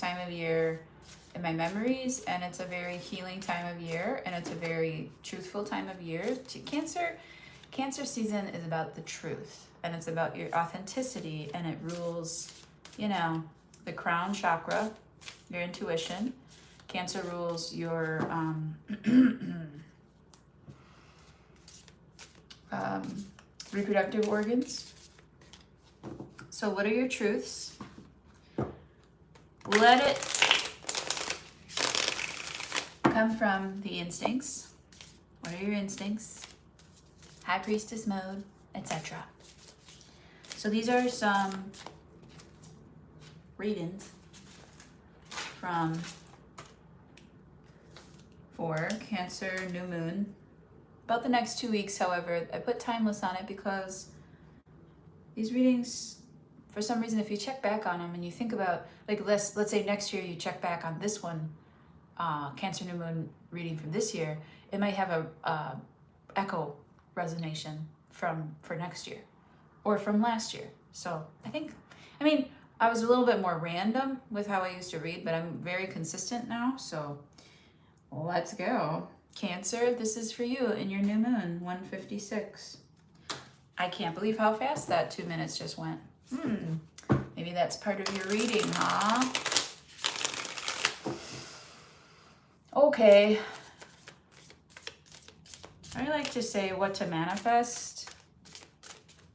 time of year in my memories, and it's a very healing time of year, and it's a very truthful time of year. Cancer season is about the truth, and it's about your authenticity, and it rules, the crown chakra, your intuition. Cancer rules your reproductive organs. So what are your truths? Let it come from the instincts. What are your instincts? High priestess mode, etc. So these are some readings for Cancer new moon. About the next 2 weeks, however, I put timeless on it because these readings, for some reason, if you check back on them and you think about, like, let's say next year you check back on this one, Cancer new moon reading from this year, it might have a echo resonation for next year or from last year. So I was a little bit more random with how I used to read, but I'm very consistent now. So let's go. Cancer, this is for you in your new moon, 156. I can't believe how fast that 2 minutes just went. Maybe that's part of your reading, huh? Okay. I like to say what to manifest,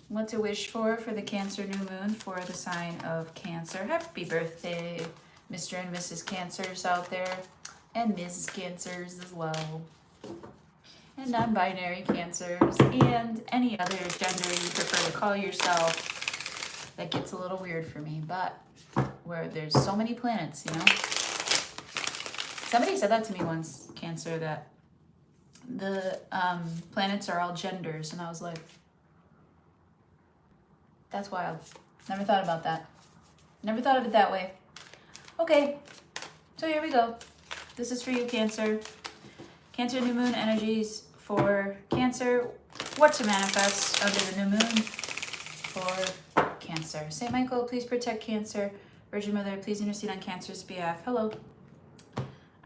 what to wish for the Cancer new moon for the sign of Cancer. Happy birthday, Mr. and Mrs. Cancers out there, and Ms. Cancers as well, and non-binary Cancers, and any other gender you prefer to call yourself. That gets a little weird for me, but where there's so many planets, Somebody said that to me once, Cancer, that the planets are all genders, and I was like, that's wild. Never thought about that. Never thought of it that way. Okay, so here we go. This is for you, Cancer. Cancer new moon energies for Cancer. What to manifest under the new moon for Cancer. Saint Michael, please protect Cancer. Virgin Mother, please intercede on Cancer's behalf. Hello.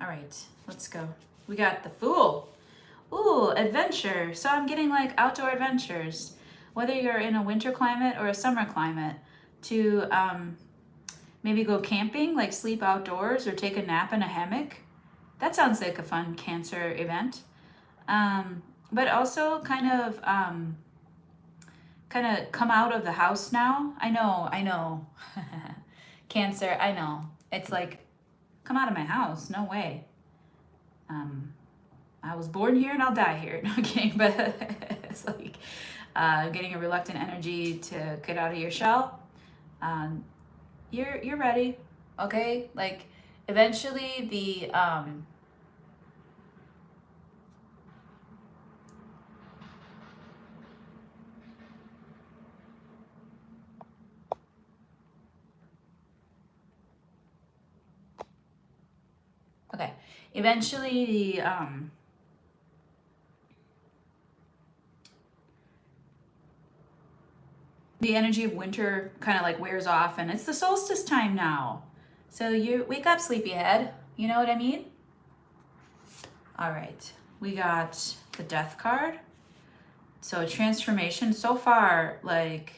All right, let's go. We got the Fool. Ooh, adventure. So I'm getting like outdoor adventures, whether you're in a winter climate or a summer climate, to maybe go camping, like sleep outdoors, or take a nap in a hammock. That sounds like a fun Cancer event. But also kind of come out of the house now. I know. Cancer, I know. It's like, come out of my house. No way. I was born here and I'll die here. No kidding, but it's like getting a reluctant energy to get out of your shell. You're ready, okay? Like eventually the the energy of winter kind of like wears off, and it's the solstice time now. So you wake up, sleepyhead. You know what I mean? All right, we got the Death card. So transformation. So far, like,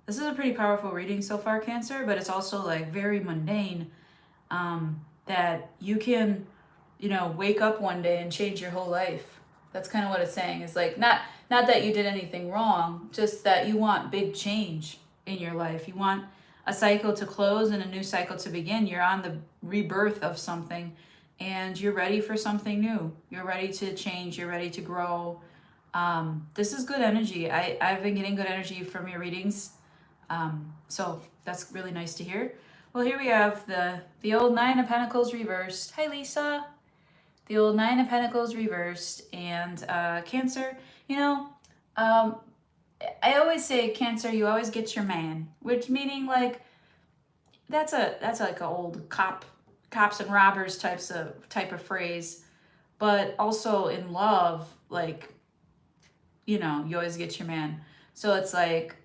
this is a pretty powerful reading so far, Cancer, but it's also like very mundane. That you can, wake up one day and change your whole life. That's kind of what it's saying. It's like, not that you did anything wrong, just that you want big change in your life. You want a cycle to close and a new cycle to begin. You're on the rebirth of something, and you're ready for something new. You're ready to change. You're ready to grow. This is good energy. I've been getting good energy from your readings. So that's really nice to hear. Well, here we have the old Nine of Pentacles reversed. Hi, Lisa. The old Nine of Pentacles reversed, and Cancer, I always say, Cancer, you always get your man, which meaning like that's like an old cops and robbers type of phrase, but also in love, like, you always get your man. So it's like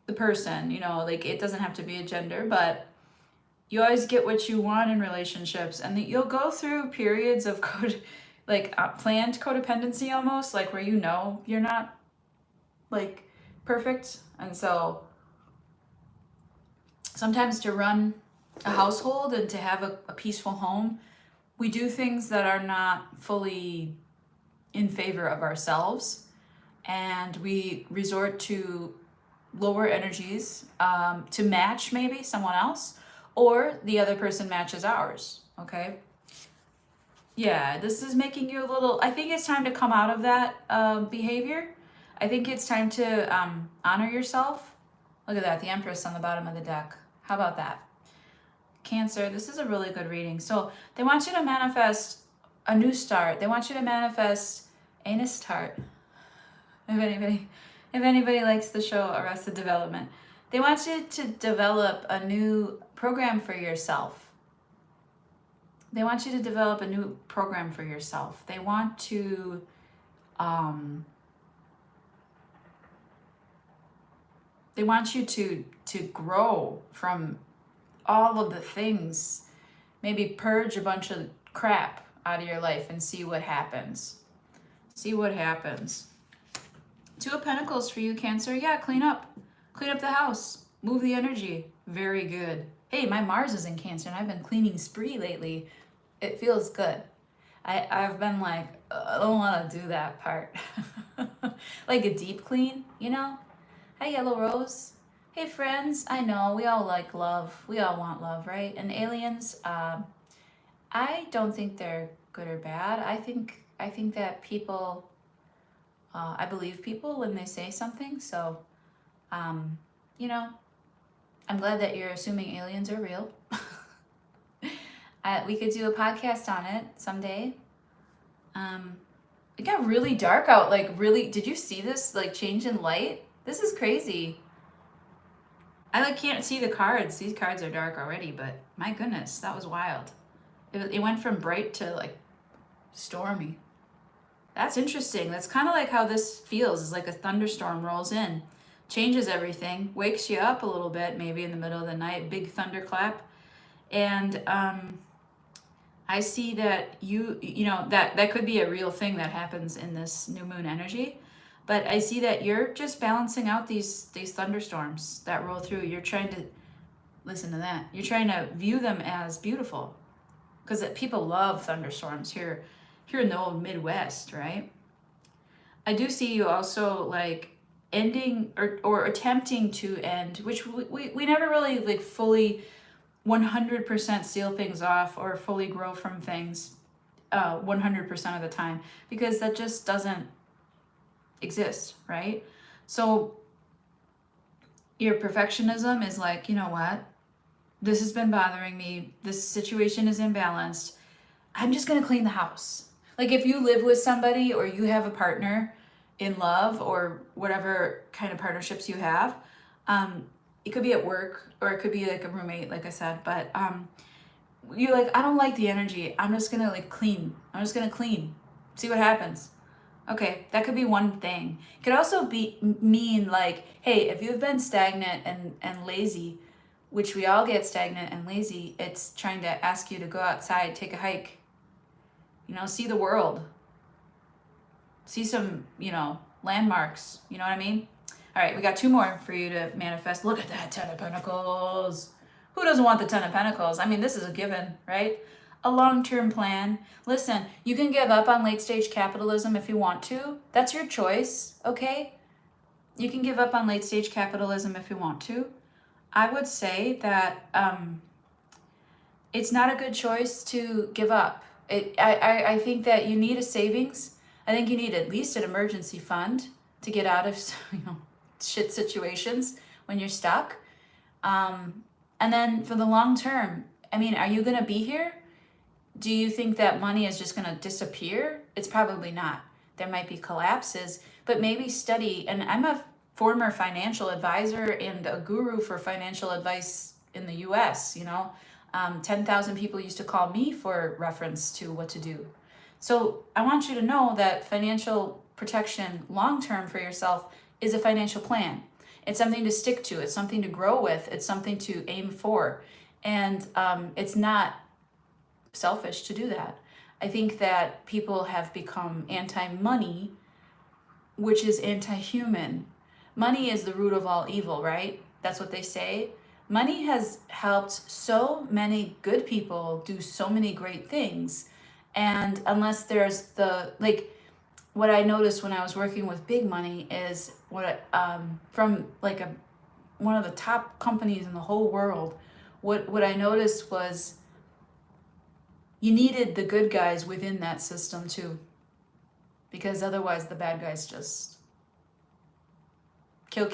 the person, like it doesn't have to be a gender, but You always get what you want in relationships, and that you'll go through periods of planned codependency, almost like where you're not like perfect. And so sometimes to run a household and to have a peaceful home, we do things that are not fully in favor of ourselves, and we resort to lower energies to match maybe someone else, or the other person matches ours. Okay. Yeah, this is making you a little, I think it's time to come out of that behavior. I think it's time to honor yourself. Look at that, the Empress on the bottom of the deck. How about that? Cancer, this is a really good reading. So they want you to manifest a new start. They want you to manifest a start. If anybody likes the show Arrested Development, they want you to develop a new program for yourself. They want you to develop a new program for yourself. They want to they want you to grow from all of the things. Maybe purge a bunch of crap out of your life and see what happens. See what happens. Two of Pentacles for you, Cancer. Yeah, clean up. Clean up the house. Move the energy. Very good. Hey, my Mars is in Cancer, and I've been cleaning spree lately. It feels good. I've been like, I don't want to do that part. Like a deep clean, you know? Hi, Yellow Rose. Hey, friends. I know, we all like love. We all want love, right? And aliens, I don't think they're good or bad. I think that people, I believe people when they say something. So, you know, I'm glad that you're assuming aliens are real. We could do a podcast on it someday. It got really dark out. Like, really, did you see this, like, change in light? This is crazy. I, like, can't see the cards. These cards are dark already, but my goodness, that was wild. It went from bright to, like, stormy. That's interesting. That's kind of like how this feels. It's like a thunderstorm rolls in, changes everything, wakes you up a little bit, maybe in the middle of the night, big thunderclap. And I see that you know, that could be a real thing that happens in this new moon energy. But I see that you're just balancing out these thunderstorms that roll through. You're trying to listen to that. You're trying to view them as beautiful, because people love thunderstorms here in the old Midwest, right? I do see you also like ending or attempting to end, which we never really like fully 100% seal things off or fully grow from things 100% of the time, because that just doesn't exist, right? So your perfectionism is like, you know what? This has been bothering me. This situation is imbalanced. I'm just going to clean the house. Like if you live with somebody or you have a partner in love or whatever kind of partnerships you have, it could be at work or it could be like a roommate, like I said, but you're like, I don't like the energy. I'm just going to like clean. I'm just going to clean. See what happens. Okay, that could be one thing. It could also mean like, hey, if you've been stagnant and lazy, which we all get stagnant and lazy, it's trying to ask you to go outside, take a hike, you know, see the world, see some, you know, landmarks, you know what I mean? All right, we got two more for you to manifest. Look at that, 10 of Pentacles. Who doesn't want the 10 of Pentacles? I mean, this is a given, right? A long-term plan. Listen, you can give up on late-stage capitalism if you want to. That's your choice, okay? You can give up on late-stage capitalism if you want to. I would say that it's not a good choice to give up. I think that you need a savings. I think you need at least an emergency fund to get out of, you know, shit situations when you're stuck. And then for the long term, I mean, are you going to be here? Do you think that money is just going to disappear? It's probably not. There might be collapses, but maybe study. And I'm a former financial advisor and a guru for financial advice in the US, you know. 10,000 people used to call me for reference to what to do. So I want you to know that financial protection long-term for yourself is a financial plan. It's something to stick to. It's something to grow with. It's something to aim for. And it's not selfish to do that. I think that people have become anti-money, which is anti-human. Money is the root of all evil, right? That's what they say. Money has helped so many good people do so many great things. And unless there's like, what I noticed when I was working with big money is from like one of the top companies in the whole world, what I noticed was you needed the good guys within that system too, because otherwise the bad guys just kill,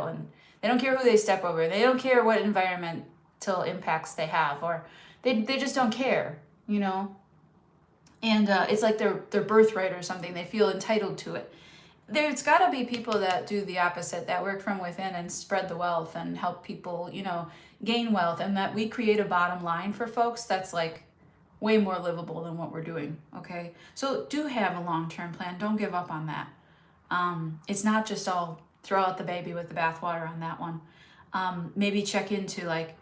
and they don't care who they step over. They don't care what environmental impacts they have, or they just don't care, you know. And it's like their birthright or something. They feel entitled to it. There's got to be people that do the opposite, that work from within and spread the wealth and help people, you know, gain wealth, and that we create a bottom line for folks that's like way more livable than what we're doing. Okay, so do have a long-term plan. Don't give up on that. It's not just all throw out the baby with the bathwater on that one. Maybe check into like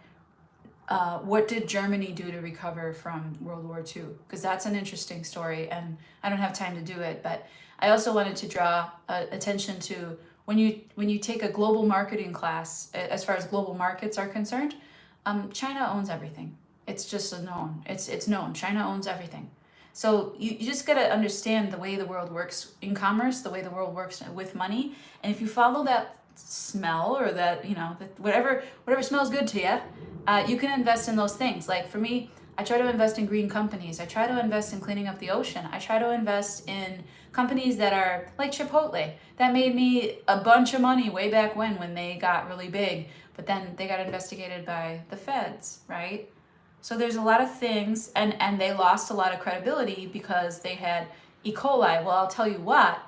what did Germany do to recover from World War II? Because that's an interesting story, and I don't have time to do it. But I also wanted to draw attention to when you take a global marketing class, as far as global markets are concerned, China owns everything. It's just a known. It's known. China owns everything. So you just got to understand the way the world works in commerce, the way the world works with money. And if you follow that smell, or that, you know, that whatever smells good to you, you can invest in those things. Like for me, I try to invest in green companies. I try to invest in cleaning up the ocean. I try to invest in companies that are like Chipotle, that made me a bunch of money way back when they got really big, but then they got investigated by the feds, right? So there's a lot of things, and they lost a lot of credibility because they had E. coli. Well, I'll tell you what,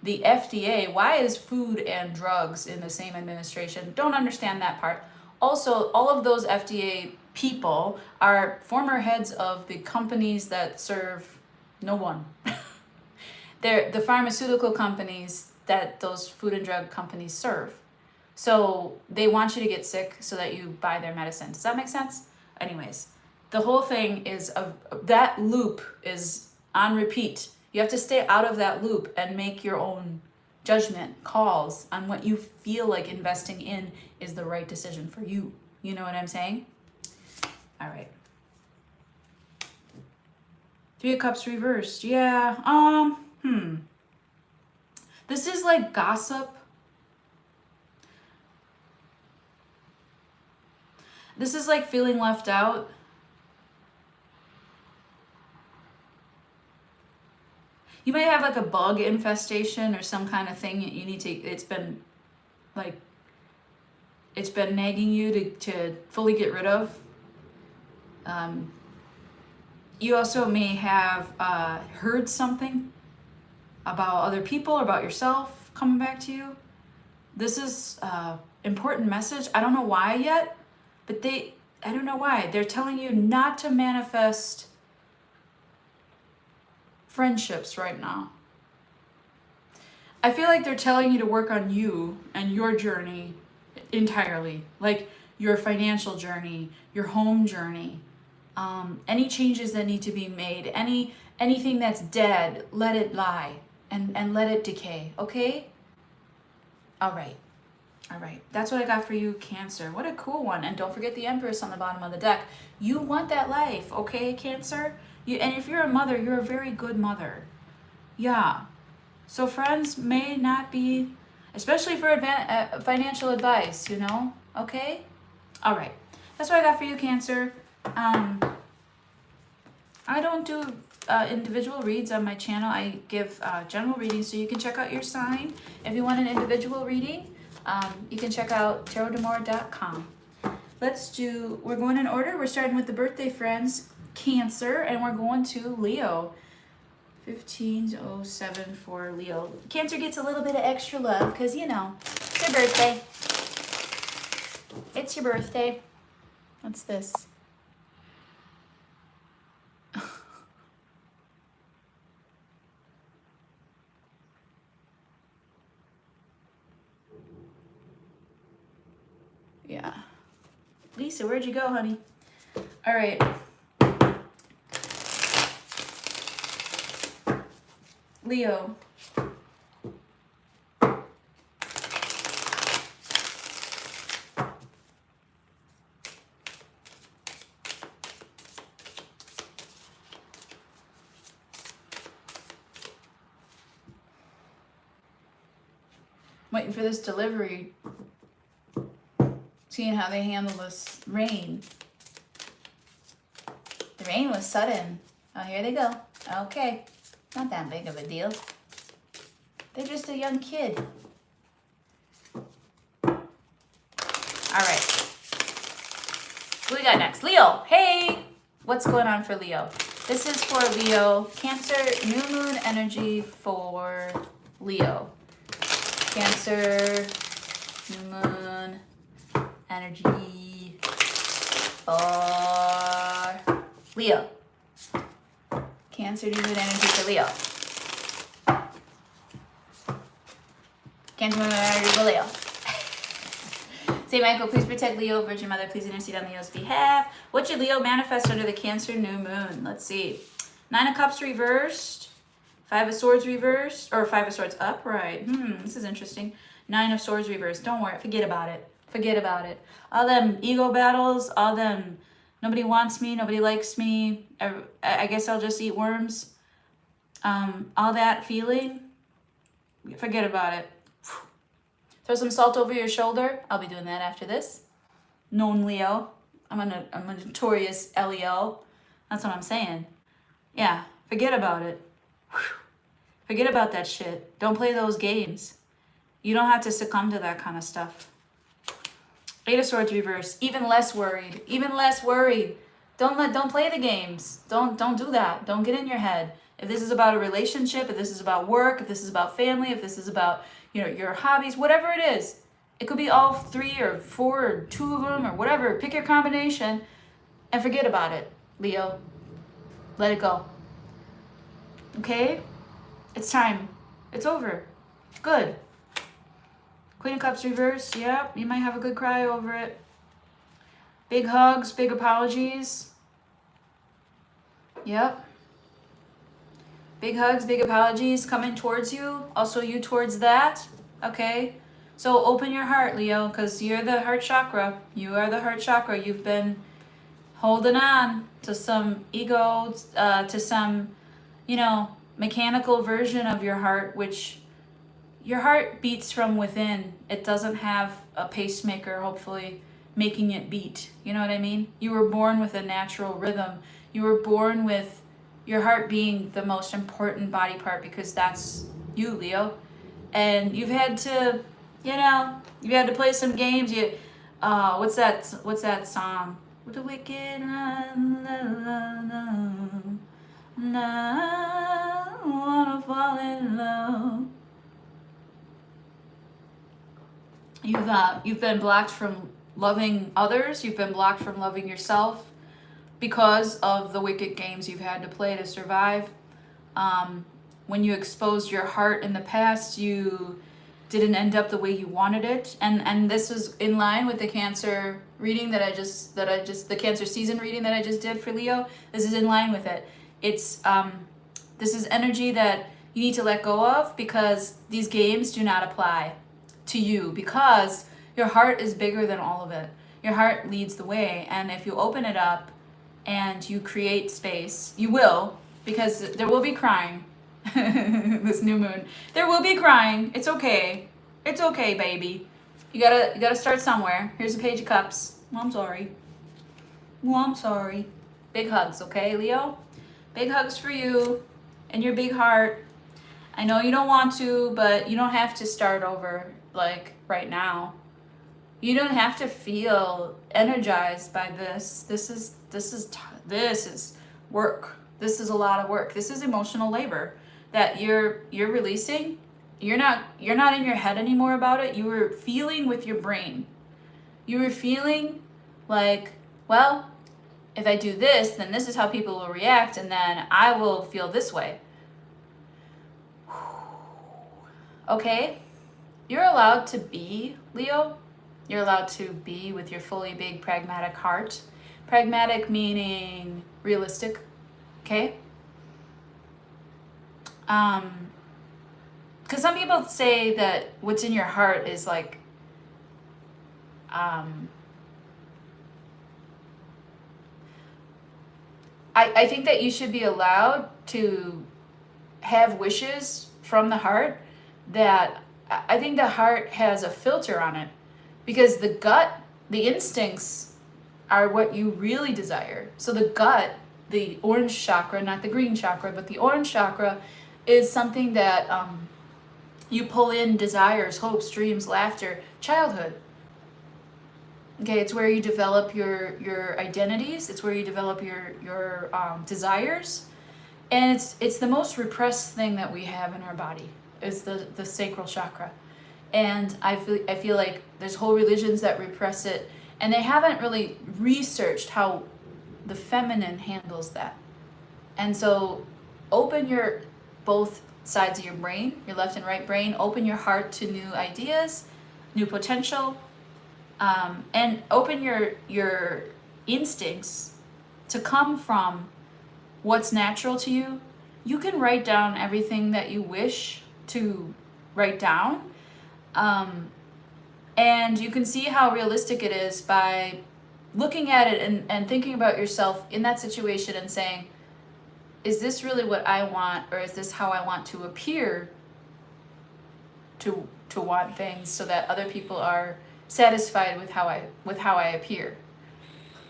the FDA, why is food and drugs in the same administration? Don't understand that part. Also, all of those FDA people are former heads of the companies that serve no one. They're the pharmaceutical companies that those food and drug companies serve. So they want you to get sick so that you buy their medicine. Does that make sense? Anyways, the whole thing is that loop is on repeat. You have to stay out of that loop and make your own judgment calls on what you feel like investing in is the right decision for you. You know what I'm saying? All right. Three of Cups reversed. Yeah. This is like gossip. This is like feeling left out. You may have like a bug infestation or some kind of thing you need to, it's been nagging you to fully get rid of. You also may have heard something about other people or about yourself coming back to you. This is important message. I don't know why yet, but I don't know why. They're telling you not to manifest friendships right now. I feel like they're telling you to work on you and your journey entirely, like your financial journey, your home journey, any changes that need to be made, anything that's dead, let it lie and let it decay. Okay? All right. That's what I got for you, Cancer. What a cool one. And don't forget the Empress on the bottom of the deck. You want that life, okay, Cancer? And if you're a mother, you're a very good mother. Yeah. So friends may not be, especially for financial advice, you know? Okay? All right. That's what I got for you, Cancer. I don't do individual reads on my channel. I give general readings, so you can check out your sign. If you want an individual reading, you can check out tarotdamore.com. We're going in order. We're starting with the birthday friends, Cancer, and we're going to Leo. 1507 for Leo. Cancer gets a little bit of extra love because, you know, it's your birthday. It's your birthday. What's this? Yeah. Lisa, where'd you go, honey? All right. Leo. Waiting for this delivery. Seeing how they handle this rain. The rain was sudden. Oh, here they go. Okay. Not that big of a deal. They're just a young kid. All right. What we got next? Leo. Hey! What's going on for Leo? This is for Leo. Cancer, new moon energy for Leo. Cancer, new moon energy for Leo. Cancer, new moon energy for Leo. Cancer, new moon energy for Leo. Saint Michael, please protect Leo. Virgin Mother, please intercede on Leo's behalf. What should Leo manifest under the Cancer new moon? Let's see. 9 of Cups reversed. 5 of Swords reversed. Or 5 of Swords upright. This is interesting. 9 of Swords reversed. Don't worry. Forget about it. Forget about it. All them ego battles. All them nobody wants me. Nobody likes me. I guess I'll just eat worms. All that feeling. Forget about it. Throw some salt over your shoulder. I'll be doing that after this. Known Leo. I'm a notorious Leo. That's what I'm saying. Yeah, forget about it. Forget about that shit. Don't play those games. You don't have to succumb to that kind of stuff. 8 of Swords reverse. Even less worried. Even less worried. Don't play the games. Don't do that. Don't get in your head. If this is about a relationship, if this is about work, if this is about family, if this is about your hobbies, whatever it is. It could be all 3 or 4 or 2 of them or whatever. Pick your combination and forget about it, Leo. Let it go. Okay? It's time. It's over. Good. Queen of Cups reverse. Yep, you might have a good cry over it. Big hugs, big apologies. Yep. Big hugs, big apologies coming towards you. Also you towards that. Okay? So open your heart, Leo, because you're the heart chakra. You are the heart chakra. You've been holding on to some ego, to some, mechanical version of your heart, which your heart beats from within. It doesn't have a pacemaker, hopefully, making it beat. You know what I mean? You were born with a natural rhythm. You were born with your heart being the most important body part because that's you, Leo. And you've had to, you've had to play some games. What's that song? With the wicked, I wanna fall in love. You've been blocked from loving others. You've been blocked from loving yourself because of the wicked games you've had to play to survive. When you exposed your heart in the past, you didn't end up the way you wanted it. And this was in line with the Cancer reading the Cancer season reading that I just did for Leo. This is in line with it. It's this is energy that you need to let go of because these games do not apply to you because your heart is bigger than all of it. Your heart leads the way, and if you open it up and you create space, you will, because there will be crying. This new moon, there will be crying. It's okay. It's okay, baby. You gotta start somewhere. Here's a Page of Cups. Well, I'm sorry. Well, I'm sorry. Big hugs, okay, Leo? Big hugs for you and your big heart. I know you don't want to, but you don't have to start over like right now. You don't have to feel energized by this. This is work. This is a lot of work. This is emotional labor that you're releasing. You're not in your head anymore about it. You were feeling with your brain. You were feeling like, well, if I do this, then this is how people will react, and then I will feel this way. Okay? You're allowed to be, Leo. You're allowed to be with your fully big pragmatic heart. Pragmatic meaning realistic, okay? Because some people say that what's in your heart is like, I think that you should be allowed to have wishes from the heart. That I think the heart has a filter on it, because the gut, the instincts are what you really desire. So the gut, the orange chakra, not the green chakra, but the orange chakra is something that you pull in desires, hopes, dreams, laughter, childhood. Okay, it's where you develop your identities. It's where you develop your desires, and it's the most repressed thing that we have in our body is the sacral chakra, and I feel like there's whole religions that repress it, and they haven't really researched how the feminine handles that. And so, open your both sides of your brain, your left and right brain. Open your heart to new ideas, new potential. And open your instincts to come from what's natural to you. You can write down everything that you wish to write down, and you can see how realistic it is by looking at it and thinking about yourself in that situation and saying, is this really what I want, or is this how I want to appear to want things so that other people are satisfied with how I appear.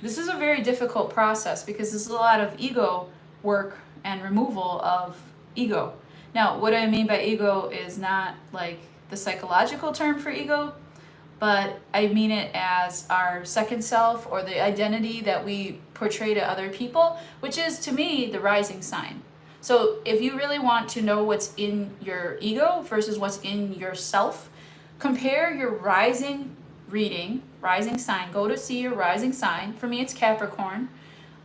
This is a very difficult process because there's a lot of ego work and removal of ego. Now, what I mean by ego is not like the psychological term for ego, but I mean it as our second self, or the identity that we portray to other people, which is to me the rising sign. So if you really want to know what's in your ego versus what's in yourself, compare your rising reading, rising sign. Go to see your rising sign. For me, it's Capricorn.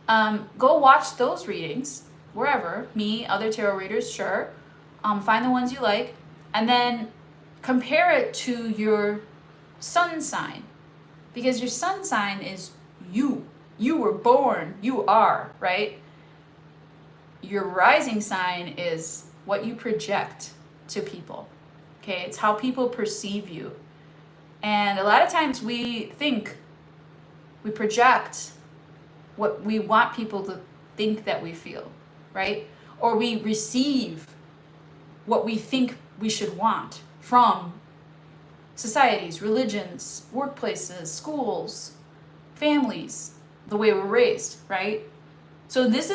Go watch those readings wherever. Me, other tarot readers, sure. Find the ones you like, and then compare it to your sun sign, because your sun sign is you. You were born. You are, right? Your rising sign is what you project to people. Okay, it's how people perceive you. And a lot of times we project what we want people to think that we feel, right? Or we receive what we think we should want from societies, religions, workplaces, schools, families, the way we're raised, right? So this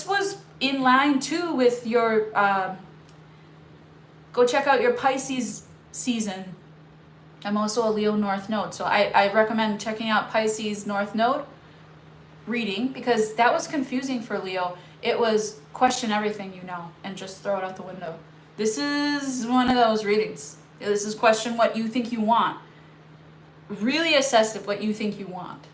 was in line too with your, go check out your Pisces season. I'm also a Leo North Node, so I recommend checking out Pisces North Node reading, because that was confusing for Leo. It was question everything you know and just throw it out the window. This is one of those readings. This is question what you think you want. Really assess what you think you want.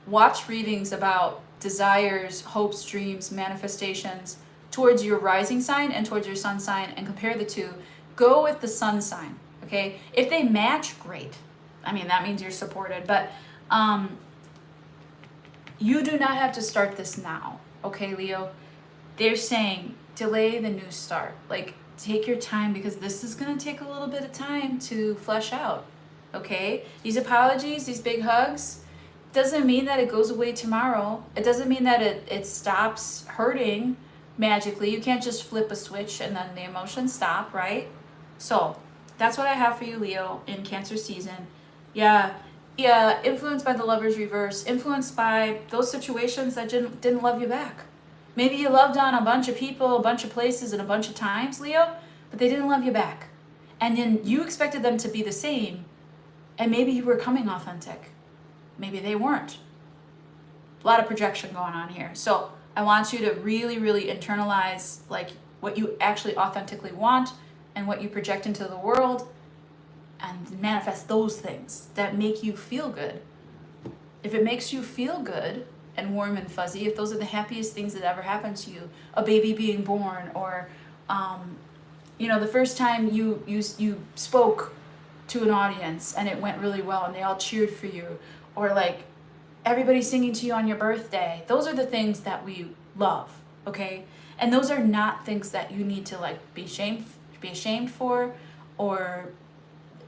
Watch readings about desires, hopes, dreams, manifestations towards your rising sign and towards your sun sign, and compare the two. Go with the sun sign. Okay, if they match, great. I mean, that means you're supported, but you do not have to start this now. Okay, Leo? They're saying delay the new start. Like, take your time, because this is going to take a little bit of time to flesh out. Okay? These apologies, these big hugs, doesn't mean that it goes away tomorrow. It doesn't mean that it stops hurting magically. You can't just flip a switch and then the emotions stop, right? So, that's what I have for you, Leo, in Cancer season. Yeah, influenced by the Lover's reverse, influenced by those situations that didn't love you back. Maybe you loved on a bunch of people, a bunch of places, and a bunch of times, Leo, but they didn't love you back. And then you expected them to be the same, and maybe you were coming authentic. Maybe they weren't. A lot of projection going on here. So I want you to really, really internalize like what you actually authentically want and what you project into the world, and manifest those things that make you feel good. If it makes you feel good and warm and fuzzy, if those are the happiest things that ever happened to you, a baby being born, or the first time you spoke to an audience and it went really well and they all cheered for you, or like everybody singing to you on your birthday. Those are the things that we love, okay? And those are not things that you need to like be ashamed for, or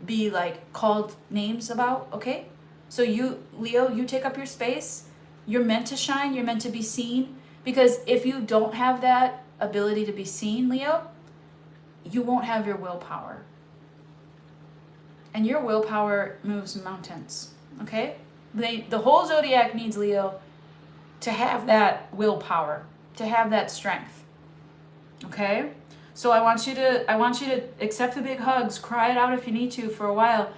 be like called names about, okay? So you, Leo, you take up your space. You're meant to shine, you're meant to be seen, because if you don't have that ability to be seen, Leo, you won't have your willpower. And your willpower moves mountains, okay? The whole zodiac needs Leo to have that willpower, to have that strength, okay? So I want you to accept the big hugs, cry it out if you need to for a while,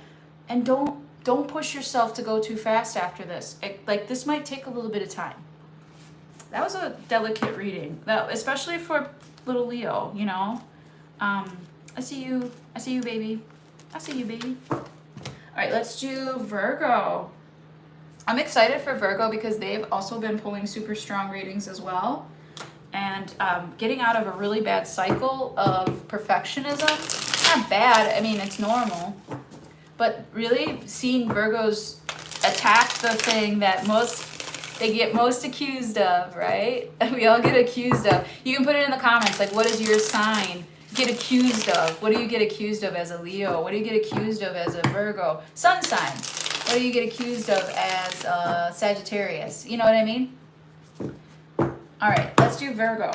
and don't push yourself to go too fast after this. Like this might take a little bit of time. That was a delicate reading, especially for little Leo, you know. I see you, baby. I see you, baby. All right, let's do Virgo. I'm excited for Virgo because they've also been pulling super strong readings as well. And getting out of a really bad cycle of perfectionism. Not bad, I mean, it's normal. But really seeing Virgos attack the thing that they get most accused of, right? We all get accused of. You can put it in the comments, like, what is your sign get accused of? What do you get accused of as a Leo? What do you get accused of as a Virgo? Sun sign. What do you get accused of as a Sagittarius? You know what I mean? All right, let's do Virgo.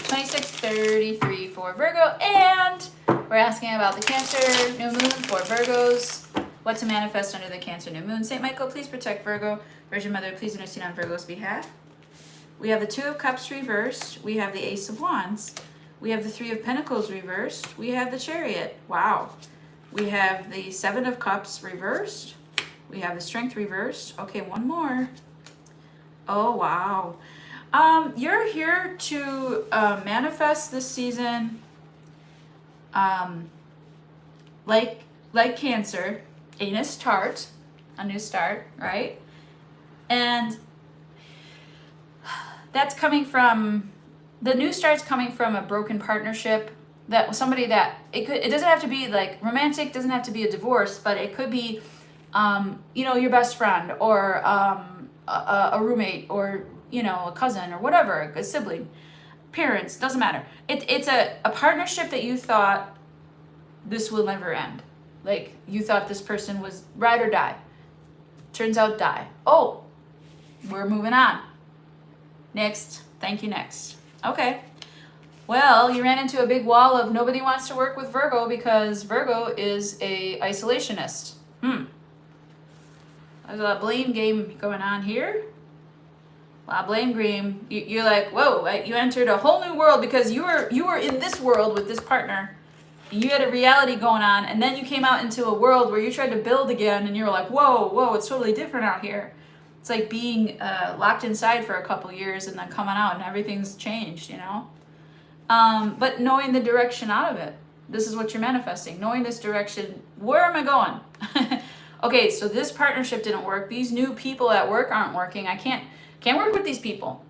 2633 for Virgo, and we're asking about the Cancer new moon for Virgos. What to manifest under the Cancer new moon. St. Michael, please protect Virgo. Virgin Mother, please intercede on Virgo's behalf. We have the Two of Cups reversed. We have the Ace of Wands. We have the Three of Pentacles reversed. We have the Chariot. Wow. We have the Seven of Cups reversed. We have the Strength reversed. Okay, one more. Oh, wow. You're here to manifest this season, like Cancer, a new start, right? And that's coming from, the new start's coming from a broken partnership, that somebody that, it doesn't have to be like romantic, doesn't have to be a divorce, but it could be, you know, your best friend, or a roommate, or, you know, a cousin, or whatever, a sibling, parents, doesn't matter. It's a partnership that you thought this will never end. Like, you thought this person was ride or die. Turns out die. Oh, we're moving on. Next. Thank you, next. Okay. Well, you ran into a big wall of nobody wants to work with Virgo because Virgo is a isolationist. There's a blame game going on here. Well, blame game. You're like, whoa, you entered a whole new world because you were in this world with this partner. You had a reality going on, and then you came out into a world where you tried to build again, and you were like, whoa, it's totally different out here. It's like being locked inside for a couple years and then coming out and everything's changed, you know? But knowing the direction out of it. This is what you're manifesting. Knowing this direction. Where am I going? Okay, so this partnership didn't work. These new people at work aren't working. I can't work with these people.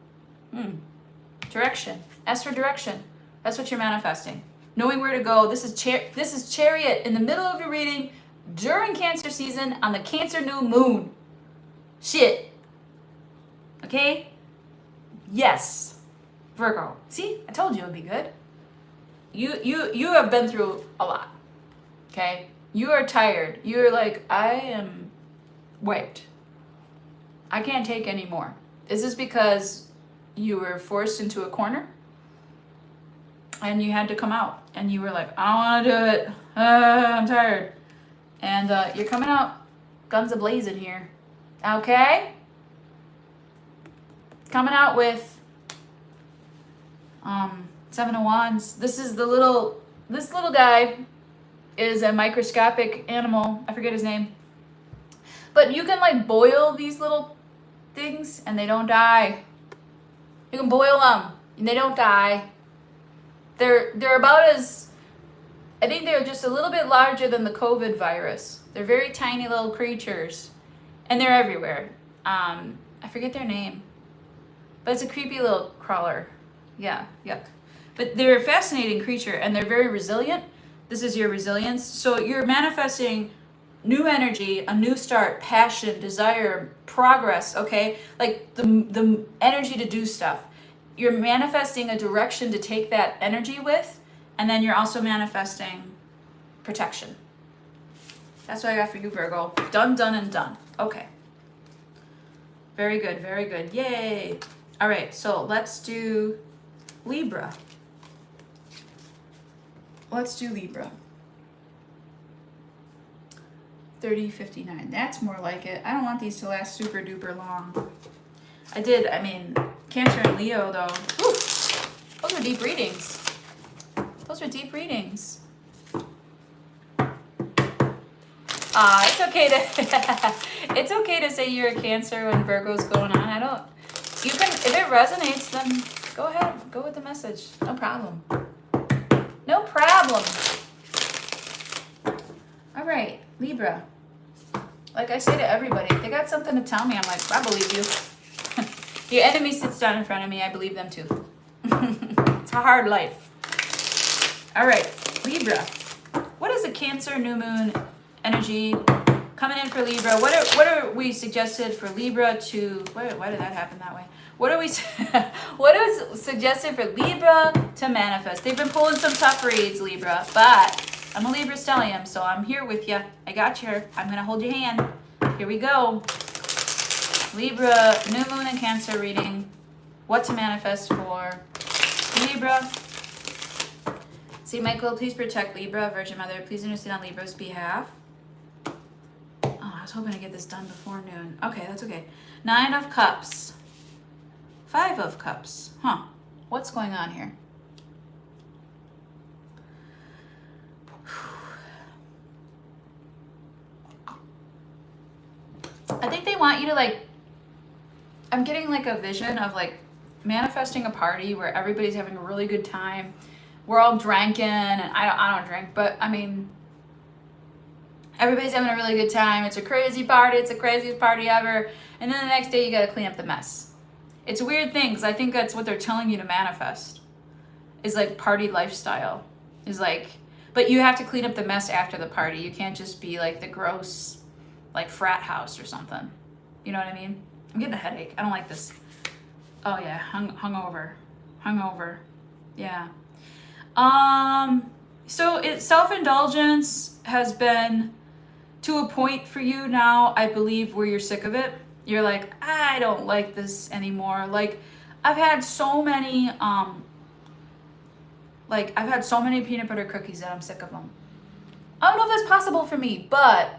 Direction. Ask for direction. That's what you're manifesting. Knowing where to go. This is Chariot in the middle of your reading during Cancer season on the Cancer new moon. Shit. Okay? Yes. Virgo. See? I told you it would be good. You have been through a lot. Okay? You are tired. You're like, I am wiped. I can't take any more. Is this because you were forced into a corner? And you had to come out. And you were like, I don't want to do it. I'm tired. And you're coming out guns a-blazing here. Okay? Coming out with Seven of Wands. This little guy is a microscopic animal. I forget his name. But you can like boil these little things and they don't die. You can boil them and they don't die. They're about as, I think they're just a little bit larger than the COVID virus. They're very tiny little creatures and they're everywhere. I forget their name, but it's a creepy little crawler. Yeah, yuck. But they're a fascinating creature and they're very resilient. This is your resilience. So you're manifesting new energy, a new start, passion, desire, progress, okay? Like the energy to do stuff. You're manifesting a direction to take that energy with, and then you're also manifesting protection. That's what I got for you, Virgo. Done, done, and done. Okay. Very good, very good. Yay. All right, so let's do Libra. Let's do Libra. 3059. That's more like it. I don't want these to last super duper long. I mean, Cancer and Leo though. Whew, those were deep readings. Those were deep readings. It's okay to it's okay to say you're a Cancer when Virgo's going on. You can, if it resonates, then go ahead, go with the message. No problem. No problem. All right, Libra. Like I say to everybody, if they got something to tell me, I'm like, I believe you. Your enemy sits down in front of me, I believe them too. It's a hard life. All right, Libra. What is a Cancer new moon energy coming in for Libra? What are we suggested for Libra to? Why did that happen that way? What is suggested for Libra to manifest? They've been pulling some tough reads, Libra, but I'm a Libra stellium, so I'm here with you. I got you. I'm gonna hold your hand. Here we go. Libra, new moon and Cancer reading. What to manifest for Libra. St. Michael, please protect Libra. Virgin Mother, please intercede on Libra's behalf. Oh, I was hoping to get this done before noon. Okay, that's okay. 9 of Cups. 5 of Cups. Huh. What's going on here? I think they want you to like, I'm getting like a vision of like manifesting a party where everybody's having a really good time. We're all drinking, and I don't drink, but I mean, everybody's having a really good time. It's a crazy party. It's the craziest party ever. And then the next day you got to clean up the mess. It's a weird thing because I think that's what they're telling you to manifest is like party lifestyle is like, but you have to clean up the mess after the party. You can't just be like the gross, like frat house or something. You know what I mean? I'm getting a headache. I don't like this. Oh yeah, hungover. Yeah. So self-indulgence has been to a point for you now, I believe, where you're sick of it. You're like, I don't like this anymore. Like, I've had so many peanut butter cookies that I'm sick of them. I don't know if that's possible for me, but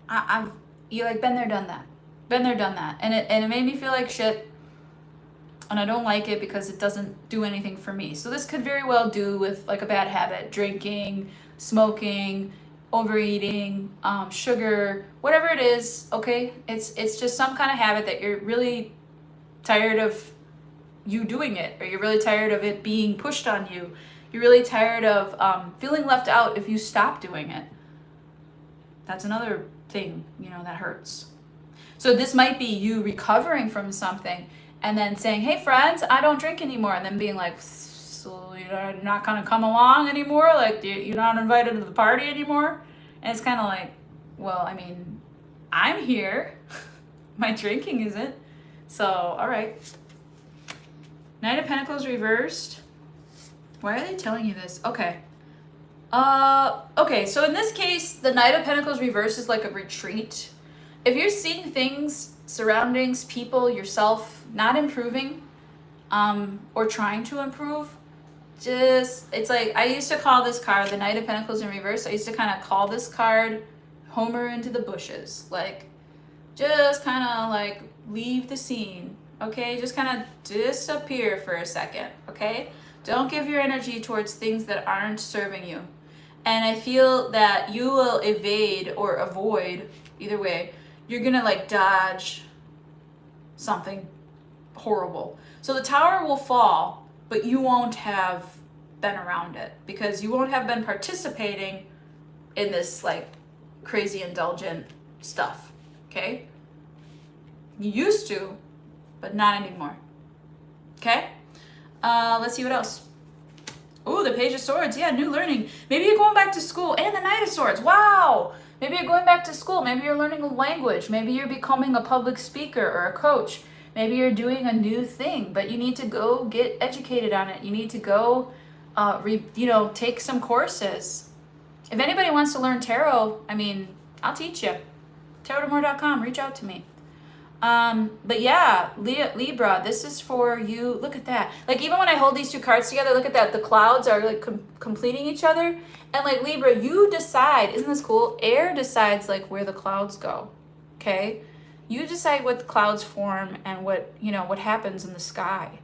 I've been there, done that. And it made me feel like shit. And I don't like it because it doesn't do anything for me. So this could very well do with like a bad habit, drinking, smoking, overeating, sugar, whatever it is, okay? It's just some kind of habit that you're really tired of you doing it, or you're really tired of it being pushed on you. You're really tired of feeling left out if you stop doing it. That's another thing, that hurts. So this might be you recovering from something and then saying, hey friends, I don't drink anymore. And then being like, so you're not gonna come along anymore? Like you're not invited to the party anymore? And it's kind of like, well, I mean, I'm here. My drinking isn't. So, all right. Knight of Pentacles reversed. Why are they telling you this? Okay. Okay, so in this case, the Knight of Pentacles reversed is like a retreat. If you're seeing things, surroundings, people, yourself not improving, or trying to improve, it's like, I used to call this card the Knight of Pentacles in reverse. I used to kind of call this card Homer into the bushes. Like, just kind of like leave the scene, okay? Just kind of disappear for a second, okay? Don't give your energy towards things that aren't serving you. And I feel that you will evade or avoid, either way, you're gonna like dodge something horrible. So the tower will fall, but you won't have been around it because you won't have been participating in this like crazy indulgent stuff, okay? You used to, but not anymore, okay? Let's see what else. Oh, the Page of Swords. Yeah, new learning. Maybe you're going back to school. And the Knight of Swords. Wow. Maybe you're going back to school. Maybe you're learning a language. Maybe you're becoming a public speaker or a coach. Maybe you're doing a new thing, but you need to go get educated on it. You need to go, take some courses. If anybody wants to learn tarot, I mean, I'll teach you. tarotdamore.com. Reach out to me. But yeah, Libra, this is for you. Look at that. Like, even when I hold these two cards together, look at that. The clouds are like completing each other. And like Libra, you decide, isn't this cool? Air decides like where the clouds go. Okay. You decide what the clouds form and what happens in the sky.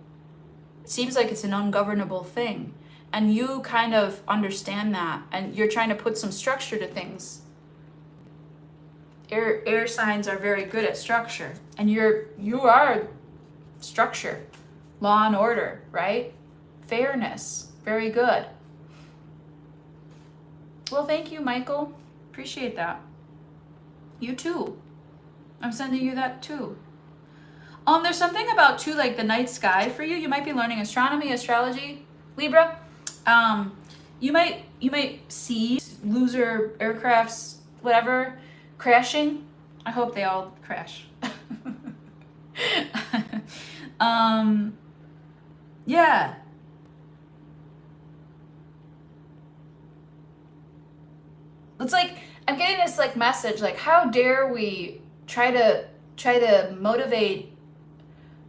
It seems like it's an ungovernable thing. And you kind of understand that. And you're trying to put some structure to things. Air signs are very good at structure, and you are structure, law and order, right? Fairness, very good. Well, thank you, Michael. Appreciate that. You too. I'm sending you that too. There's something about too, like the night sky for you. You might be learning astronomy, astrology, Libra. You might see loser aircrafts, whatever, crashing. I hope they all crash. Yeah. It's like I'm getting this like message, like, how dare we try to motivate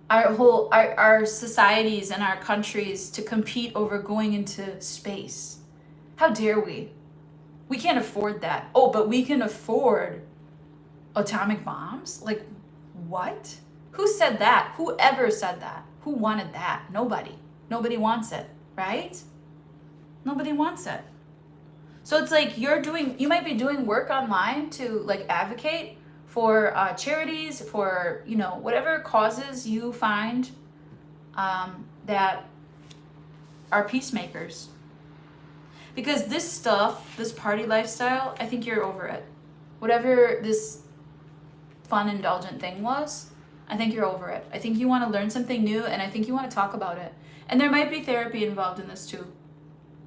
our societies and our countries to compete over going into space? How dare we? We can't afford that. Oh, but we can afford atomic bombs? Like, what? Who said that? Whoever said that? Who wanted that? Nobody. Nobody wants it, right? Nobody wants it. So it's like you might be doing work online to like advocate for charities, for, whatever causes you find that are peacemakers. Because this stuff, this party lifestyle, I think you're over it. Whatever this fun, indulgent thing was, I think you're over it. I think you want to learn something new, and I think you want to talk about it. And there might be therapy involved in this too.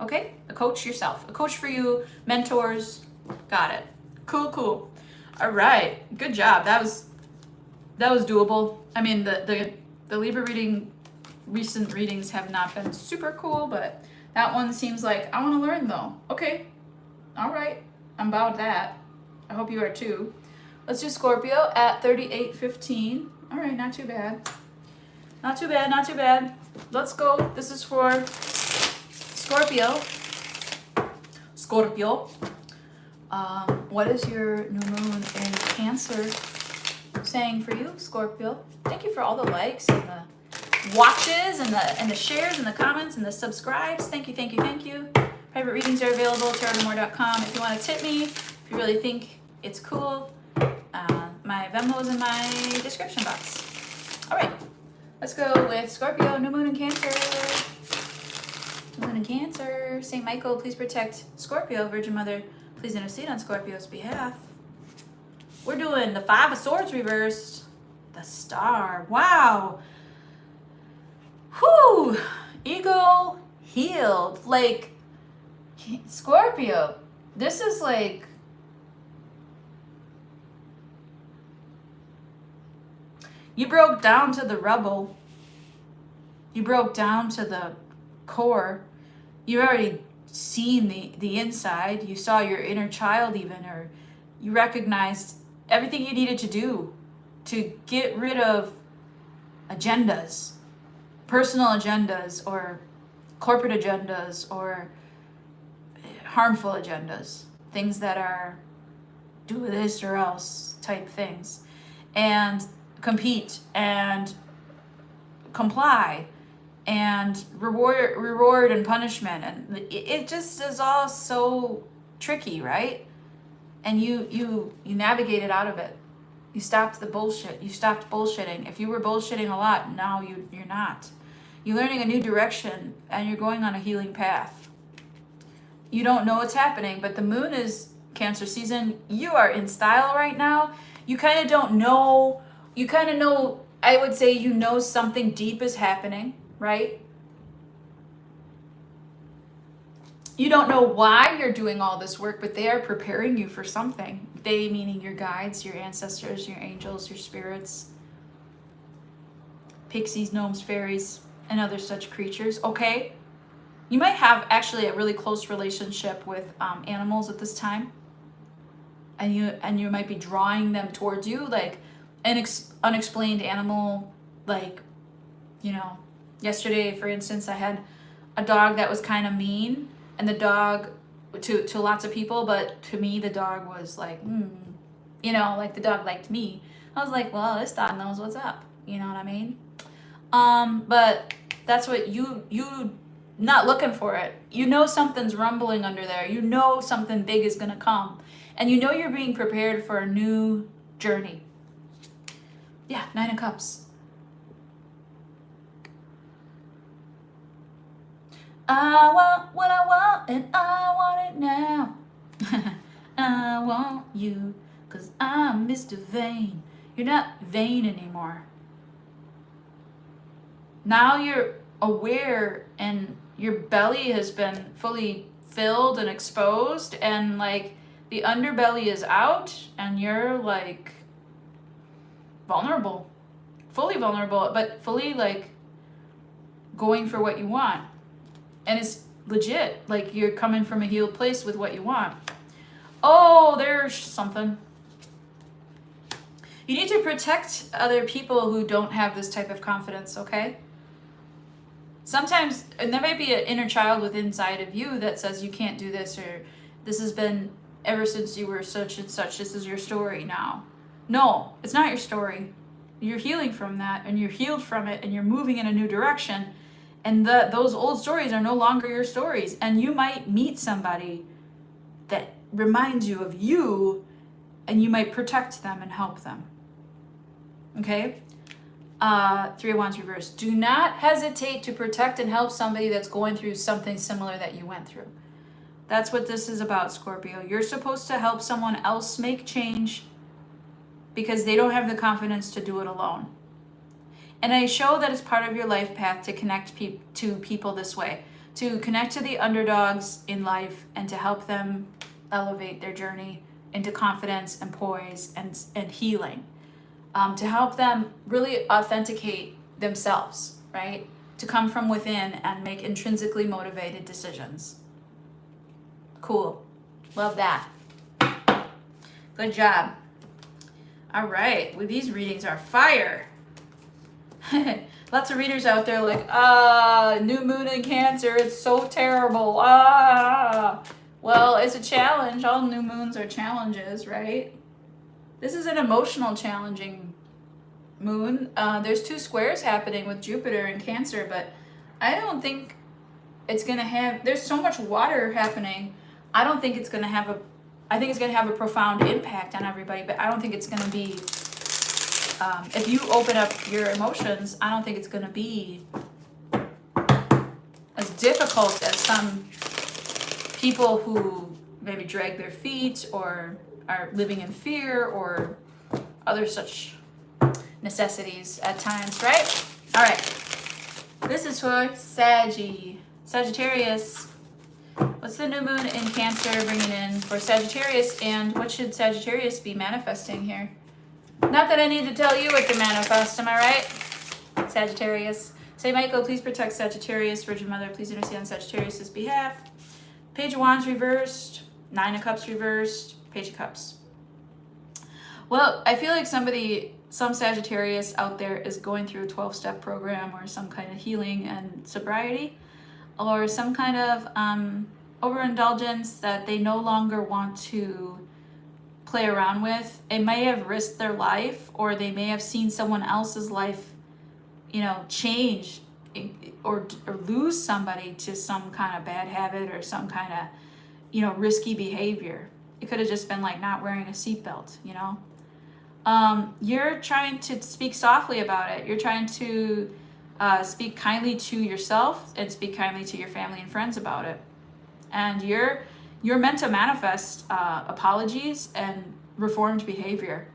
Okay? A coach yourself. A coach for you. Mentors. Got it. Cool. All right. Good job. That was doable. I mean, the Libra recent readings have not been super cool, but that one seems like I want to learn though. Okay. All right. I'm about that. I hope you are too. Let's do Scorpio at 38:15. All right. Not too bad. Not too bad. Let's go. This is for Scorpio. What is your new moon in Cancer saying for you, Scorpio? Thank you for all the likes and the watches and the shares and the comments and the subscribes. Thank you. Private readings are available at tarotdamore.com. If you want to tip me, if you really think it's cool, my Venmo is in my description box. All right, let's go with Scorpio, new moon in Cancer. New moon in Cancer. St. Michael, please protect Scorpio. Virgin Mother, please intercede on Scorpio's behalf. We're doing the Five of Swords reversed. The Star. Wow. Whew. Ego healed. Like, Scorpio, this is like, you broke down to the rubble. You broke down to the core. You already seen the inside. You saw your inner child even, or you recognized everything you needed to do to get rid of agendas, personal agendas or corporate agendas or harmful agendas, things that are do this or else type things, and compete and comply and reward and punishment, and it just is all so tricky, right? And you navigated out of it. You stopped the bullshit. You stopped bullshitting. If you were bullshitting a lot, now you're not. You're learning a new direction and you're going on a healing path. You don't know what's happening, but the moon is Cancer season. You are in style right now. You kind of don't know. You kind of know, I would say you know something deep is happening, right? You don't know why you're doing all this work, but they are preparing you for something. They meaning your guides, your ancestors, your angels, your spirits, pixies, gnomes, fairies, and other such creatures. Okay? You might have actually a really close relationship with animals at this time. And you might be drawing them towards you, like an unexplained animal, like, you know, yesterday, for instance, I had a dog that was kind of mean, and the dog to lots of people, but to me, the dog was like, you know, like the dog liked me. I was like, well, this dog knows what's up. You know what I mean? But that's what you not looking for it. You know something's rumbling under there. You know something big is gonna come, and you know you're being prepared for a new journey. Yeah, 9 of Cups. I want what I want, and I want it now. I want you, 'cause I'm Mr. Vain. You're not vain anymore. Now you're aware, and your belly has been fully filled and exposed, and like the underbelly is out, and you're like vulnerable, fully vulnerable, but fully like going for what you want. And it's legit, like you're coming from a healed place with what you want. Oh, there's something. You need to protect other people who don't have this type of confidence, okay? Sometimes, and there might be an inner child within inside of you that says you can't do this, or this has been ever since you were such and such, this is your story now. No, it's not your story. You're healing from that, and you're healed from it, and you're moving in a new direction. And those old stories are no longer your stories. And you might meet somebody that reminds you of you, and you might protect them and help them. Okay? 3 of Wands reversed. Do not hesitate to protect and help somebody that's going through something similar that you went through. That's what this is about, Scorpio. You're supposed to help someone else make change because they don't have the confidence to do it alone. And I show that it's part of your life path to connect to people this way, to connect to the underdogs in life and to help them elevate their journey into confidence and poise and healing. To help them really authenticate themselves, right? To come from within and make intrinsically motivated decisions. Cool. Love that. Good job. All right. Well, these readings are fire. Lots of readers out there like, new moon in Cancer, it's so terrible. Well, it's a challenge. All new moons are challenges, right? This is an emotional challenging moon. There's 2 squares happening with Jupiter and Cancer, but I don't think it's going to have, there's so much water happening. I don't think it's going to have I think it's going to have a profound impact on everybody, but I don't think it's going to be, if you open up your emotions, I don't think it's going to be as difficult as some people who maybe drag their feet or are living in fear or other such necessities at times, right? All right. This is for Sagittarius. What's the new moon in Cancer bringing in for Sagittarius, and what should Sagittarius be manifesting here? Not that I need to tell you what to manifest, am I right? Sagittarius. Saint Michael, please protect Sagittarius. Virgin Mother, please intercede on Sagittarius' behalf. Page of Wands reversed. 9 of Cups reversed. Page of Cups. Well, I feel like some Sagittarius out there is going through a 12-step program or some kind of healing and sobriety, or some kind of overindulgence that they no longer want to play around with. It may have risked their life, or they may have seen someone else's life, change or lose somebody to some kind of bad habit or some kind of, risky behavior. It could have just been like not wearing a seatbelt, You're trying to speak softly about it. You're trying to speak kindly to yourself and speak kindly to your family and friends about it. And you're meant to manifest apologies and reformed behavior.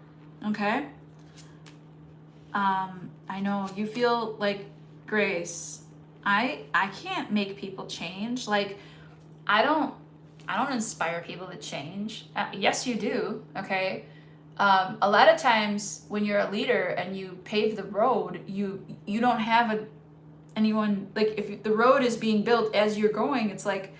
Okay? I know you feel like, Grace, I can't make people change. Like, I don't inspire people to change. Yes, you do. Okay. A lot of times when you're a leader and you pave the road, you don't have anyone, like if the road is being built as you're going, it's like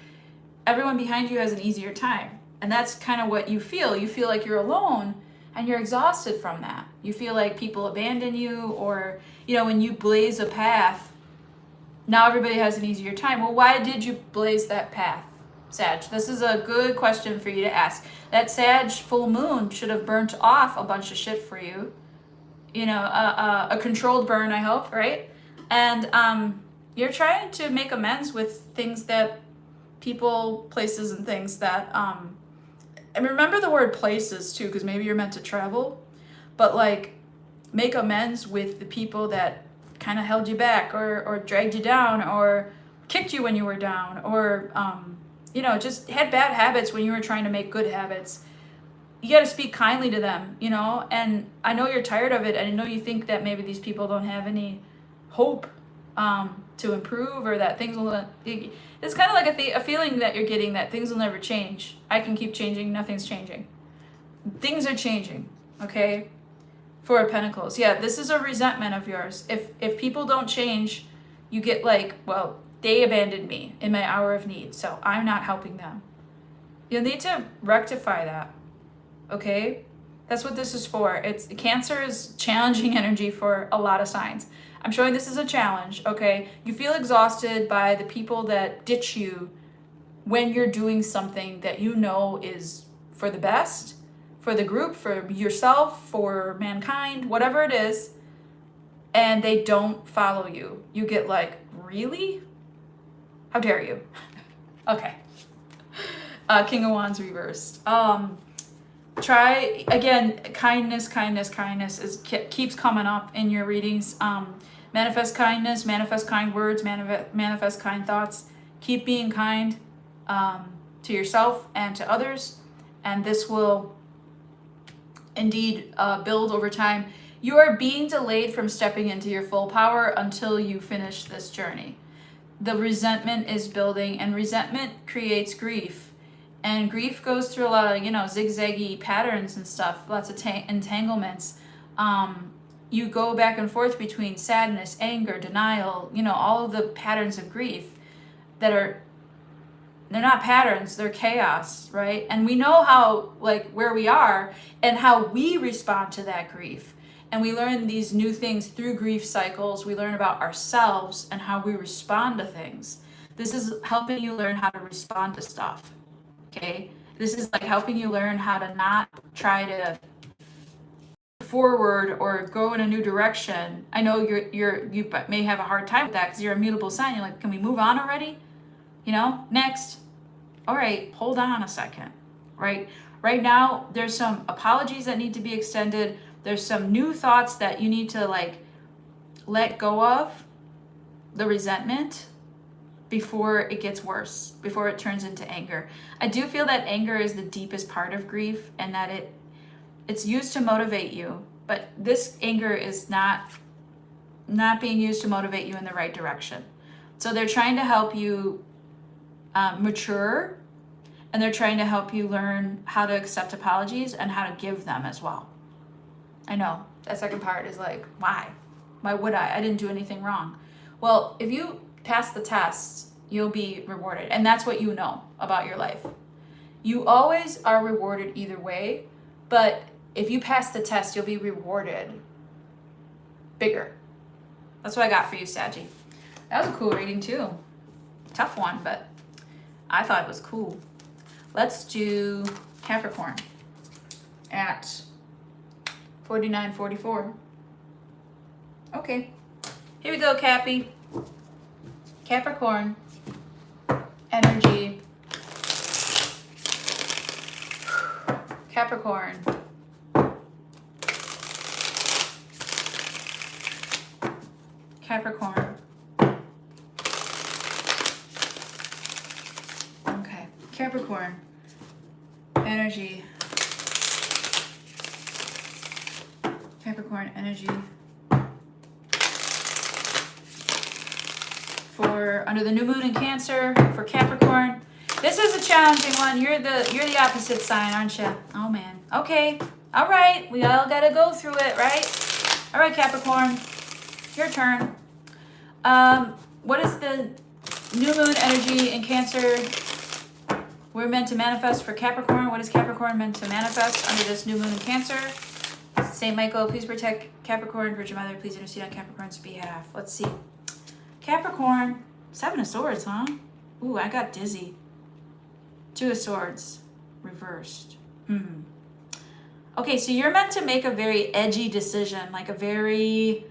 everyone behind you has an easier time. And that's kind of what you feel. You feel like you're alone and you're exhausted from that. You feel like people abandon you, or, you know, when you blaze a path, now everybody has an easier time. Well, why did you blaze that path, Sag? This is a good question for you to ask. That Sag full moon should have burnt off a bunch of shit for you. You know, a controlled burn, I hope, right? And you're trying to make amends with things that people, places, and things that, and remember the word places too, because maybe you're meant to travel, but like make amends with the people that kind of held you back, or dragged you down, or kicked you when you were down, or, you know, just had bad habits when you were trying to make good habits. You got to speak kindly to them, you know, and I know you're tired of it. I know you think that maybe these people don't have any hope to improve, or that things will, it's kind of like a feeling that you're getting that things will never change. I can keep changing, nothing's changing. Things are changing, okay? Four of Pentacles. Yeah, this is a resentment of yours. If people don't change, you get like, well, they abandoned me in my hour of need, so I'm not helping them. You'll need to rectify that, okay? That's what this is for. Cancer is challenging energy for a lot of signs. I'm showing this as a challenge, okay? You feel exhausted by the people that ditch you when you're doing something that you know is for the best, for the group, for yourself, for mankind, whatever it is, and they don't follow you. You get like, really? How dare you? Okay. King of Wands reversed. Try again. Kindness keeps coming up in your readings. Manifest kindness, manifest kind words, manifest kind thoughts. Keep being kind to yourself and to others, and this will indeed build over time. You are being delayed from stepping into your full power until you finish this journey. The resentment is building, and resentment creates grief. And grief goes through a lot of, you know, zigzaggy patterns and stuff, lots of entanglements. You go back and forth between sadness, anger, denial, you know, all of the patterns of grief that are, they're not patterns, they're chaos, right? And we know how, like, where we are and how we respond to that grief. And we learn these new things through grief cycles. We learn about ourselves and how we respond to things. This is helping you learn how to respond to stuff, okay? This is like helping you learn how to not try to forward or go in a new direction. I know you may have a hard time with that because you're a mutable sign. You're like, can we move on already? You know, next. All right, hold on a second, right? Right now, there's some apologies that need to be extended. There's some new thoughts that you need to like let go of, the resentment, before it gets worse, before it turns into anger. I do feel that anger is the deepest part of grief, and that it's used to motivate you, but this anger is not being used to motivate you in the right direction. So they're trying to help you mature, and they're trying to help you learn how to accept apologies and how to give them as well. I know that second part is like, why would I didn't do anything wrong. Well, if you pass the tests, you'll be rewarded, and that's what you know about your life. You always are rewarded either way, but if you pass the test, you'll be rewarded bigger. That's what I got for you, Saggy. That was a cool reading too. Tough one, but I thought it was cool. Let's do Capricorn at 49.44. Okay, here we go, Cappy. Capricorn energy. Capricorn. Capricorn. Okay, Capricorn energy. Capricorn energy. For under the new moon in Cancer, for Capricorn, This is a challenging one. You're the opposite sign, aren't you? Oh man. Okay. All right. We all gotta go through it, right? All right, Capricorn. Your turn. What is the new moon energy in Cancer? We're meant to manifest for Capricorn. What is Capricorn meant to manifest under this new moon in Cancer? Saint Michael, please protect Capricorn. Virgin Mother, please intercede on Capricorn's behalf. Let's see. Capricorn, 7 of Swords, huh? Ooh, I got dizzy. 2 of Swords, reversed. Okay, so you're meant to make a very edgy decision, like a very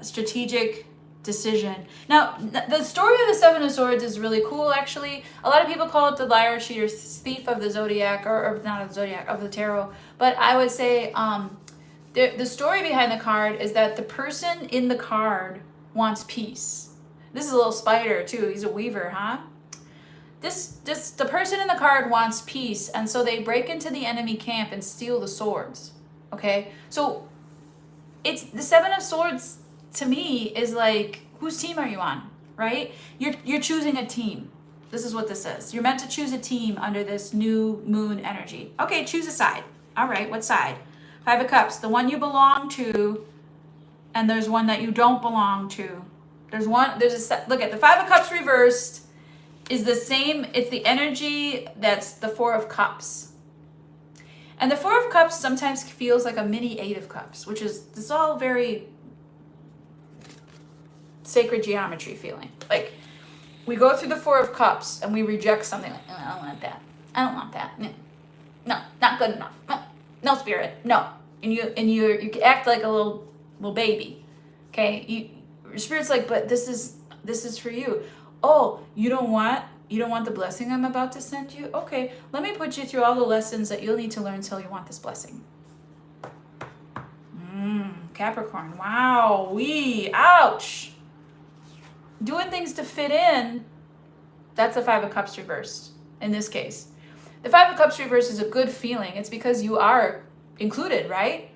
strategic decision. Now, the story of the 7 of Swords is really cool, actually. A lot of people call it the liar, cheater, thief of the zodiac, or not of the zodiac, of the tarot. But I would say the story behind the card is that the person in the card wants peace. This is a little spider, too. He's a weaver, huh? The person in the card wants peace, and so they break into the enemy camp and steal the swords. Okay? So it's the 7 of Swords to me is like, whose team are you on, right? You're choosing a team. This is what this is. You're meant to choose a team under this new moon energy. Okay, choose a side. All right, what side? 5 of Cups, the one you belong to, and there's one that you don't belong to. Look at the 5 of Cups reversed is the same, it's the energy that's the 4 of Cups. And the 4 of Cups sometimes feels like a mini 8 of Cups, which is, this is all very sacred geometry feeling. Like, we go through the 4 of Cups and we reject something like, oh, I don't want that. I don't want that. No, not good enough. No, spirit. No. And you act like a little baby. Okay? Your spirit's like, but this is for you. Oh, you don't want the blessing I'm about to send you? Okay, let me put you through all the lessons that you'll need to learn until you want this blessing. Capricorn. Wow. Ouch. Doing things to fit in. That's the 5 of Cups reversed in this case. The 5 of Cups reversed is a good feeling. It's because you are included, right?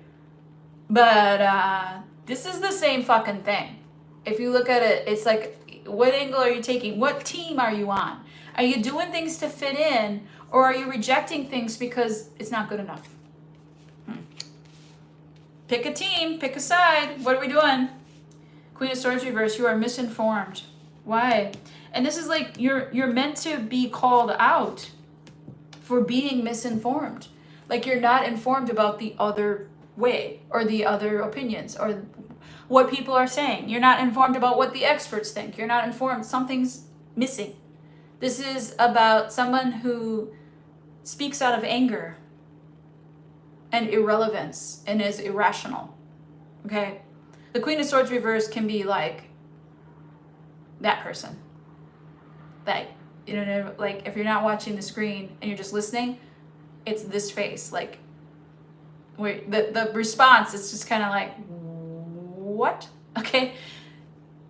But this is the same fucking thing. If you look at it, it's like, what angle are you taking? What team are you on? Are you doing things to fit in, or are you rejecting things because it's not good enough? Pick a team, pick a side. What are we doing? Queen of Swords reverse, you are misinformed. Why? And this is like, you're meant to be called out for being misinformed. Like, you're not informed about the other way, or the other opinions, or what people are saying. You're not informed about what the experts think. You're not informed. Something's missing. This is about someone who speaks out of anger and irrelevance and is irrational. Okay? The Queen of Swords reverse can be like that person. Like, you know, like if you're not watching the screen and you're just listening, it's this face. Like, wait, the response is just kind of like, what? Okay?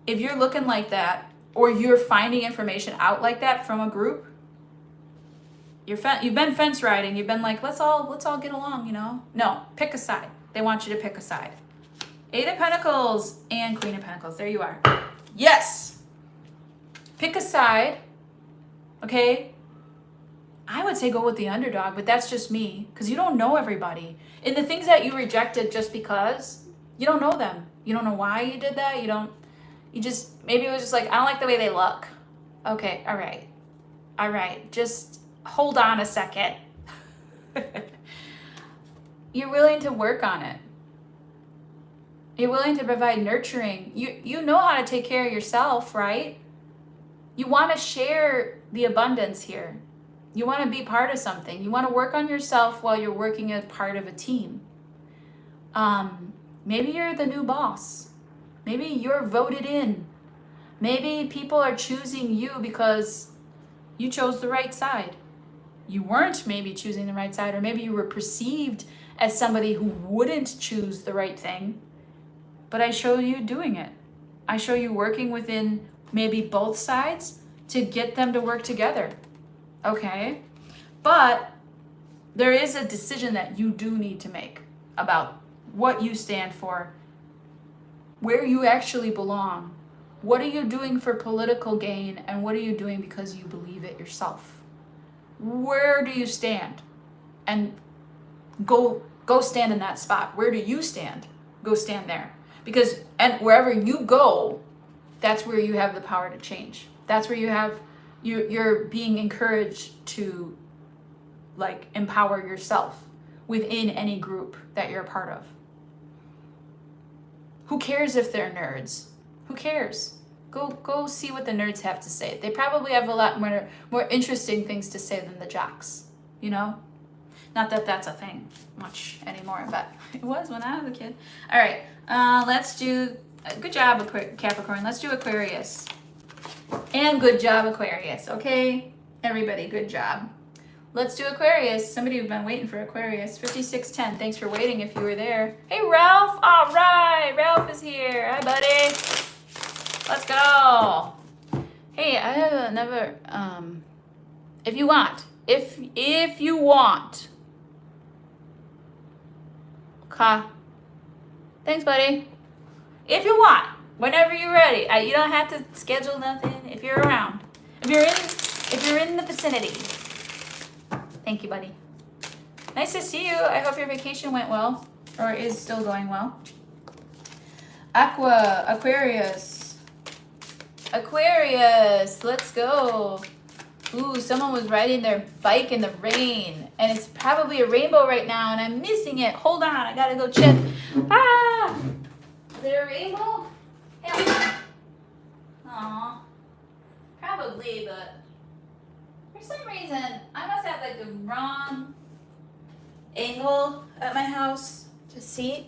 If you're looking like that, or you're finding information out like that from a group, you've been fence riding. You've been like, let's all get along, you know? No, pick a side. They want you to pick a side. 8 of Pentacles and Queen of Pentacles. There you are. Yes. Pick a side. Okay? I would say go with the underdog, but that's just me, because you don't know everybody. And the things that you rejected just because, you don't know them. You don't know why you did that. Maybe it was just like, I don't like the way they look. Okay, all right. Just hold on a second. You're willing to work on it. You're willing to provide nurturing. You know how to take care of yourself, right? You want to share the abundance here. You want to be part of something. You want to work on yourself while you're working as part of a team. Maybe you're the new boss. Maybe you're voted in. Maybe people are choosing you because you chose the right side. You weren't maybe choosing the right side, or maybe you were perceived as somebody who wouldn't choose the right thing. But I show you doing it. I show you working within maybe both sides to get them to work together. Okay? But there is a decision that you do need to make about what you stand for, where you actually belong, What are you doing for political gain, and what are you doing because you believe it yourself? Where do you stand? And go stand in that spot. Where do you stand? Go stand there. Because and wherever you go, that's where you have the power to change. That's where you're being encouraged to like empower yourself within any group that you're a part of. Who cares if they're nerds? Who cares? Go see what the nerds have to say. They probably have a lot more interesting things to say than the jocks, you know? Not that that's a thing much anymore, but it was when I was a kid. All right, let's do, good job, Capricorn. Let's do Aquarius. And good job, Aquarius, okay? Everybody, good job. Let's do Aquarius. Somebody who's been waiting for Aquarius. 5610, thanks for waiting if you were there. Hey, Ralph, all right, Ralph is here. Hi, buddy. Let's go. Hey, I have another, if you want, okay. Thanks, buddy. If you want, whenever you're ready. You don't have to schedule nothing. If you're around, if you're in the vicinity. Thank you, buddy. Nice to see you. I hope your vacation went well, or is still going well. Aquarius. Let's go. Ooh, someone was riding their bike in the rain, and it's probably a rainbow right now, and I'm missing it. Hold on, I gotta go check. Ah! Is there a rainbow? Yeah. Aw. Probably, but for some reason, I must have like the wrong angle at my house to see.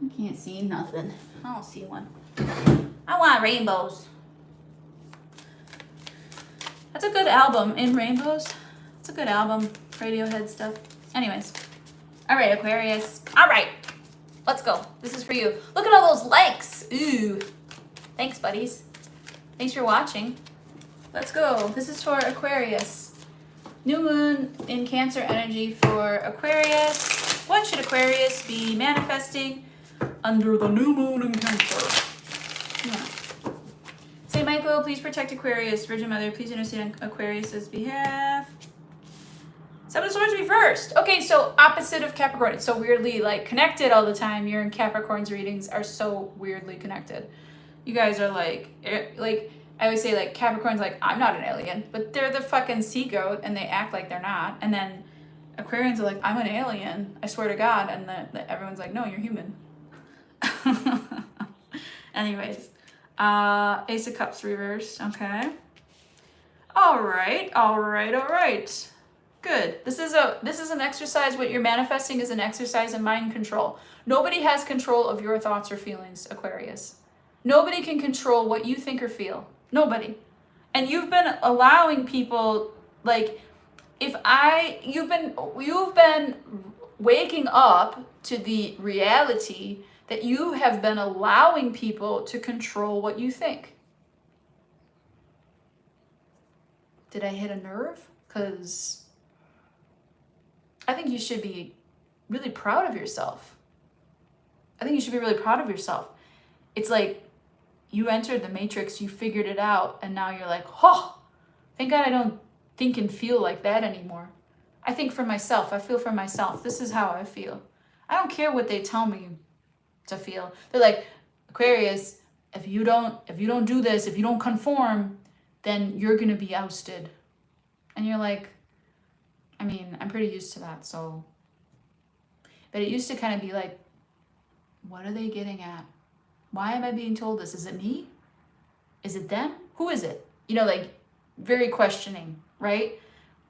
I can't see nothing. I don't see one. I want rainbows. That's a good album, In Rainbows. It's a good album, Radiohead stuff. Anyways. All right, Aquarius. All right, let's go. This is for you. Look at all those likes. Ooh. Thanks, buddies. Thanks for watching. Let's go. This is for Aquarius. New moon in Cancer energy for Aquarius. What should Aquarius be manifesting under the new moon in Cancer? Yeah. Saint Michael, please protect Aquarius. Virgin Mother, please intercede on Aquarius's behalf. Seven of Swords reversed. Okay, so opposite of Capricorn. It's so weirdly like connected all the time. Your and Capricorn's readings are so weirdly connected. You guys are like I always say like Capricorn's like, I'm not an alien, but they're the fucking sea goat and they act like they're not. And then Aquarians are like, I'm an alien, I swear to God. And everyone's like, no, you're human. Anyways, Ace of Cups reversed. Okay. All right. Good. This is an exercise. What you're manifesting is an exercise in mind control. Nobody has control of your thoughts or feelings, Aquarius. Nobody can control what you think or feel. Nobody. And you've been allowing people like you've been waking up to the reality that you have been allowing people to control what you think. Did I hit a nerve? Because I think you should be really proud of yourself. It's like you entered the matrix, you figured it out, and now you're like, oh, thank God I don't think and feel like that anymore. I think for myself. I feel for myself. This is how I feel. I don't care what they tell me to feel. They're like, Aquarius, if you don't do this, if you don't conform, then you're gonna be ousted. And you're like, I mean, I'm pretty used to that, so. But it used to kind of be like, what are they getting at? Why am I being told this? Is it me? Is it them? Who is it? You know, like very questioning, right?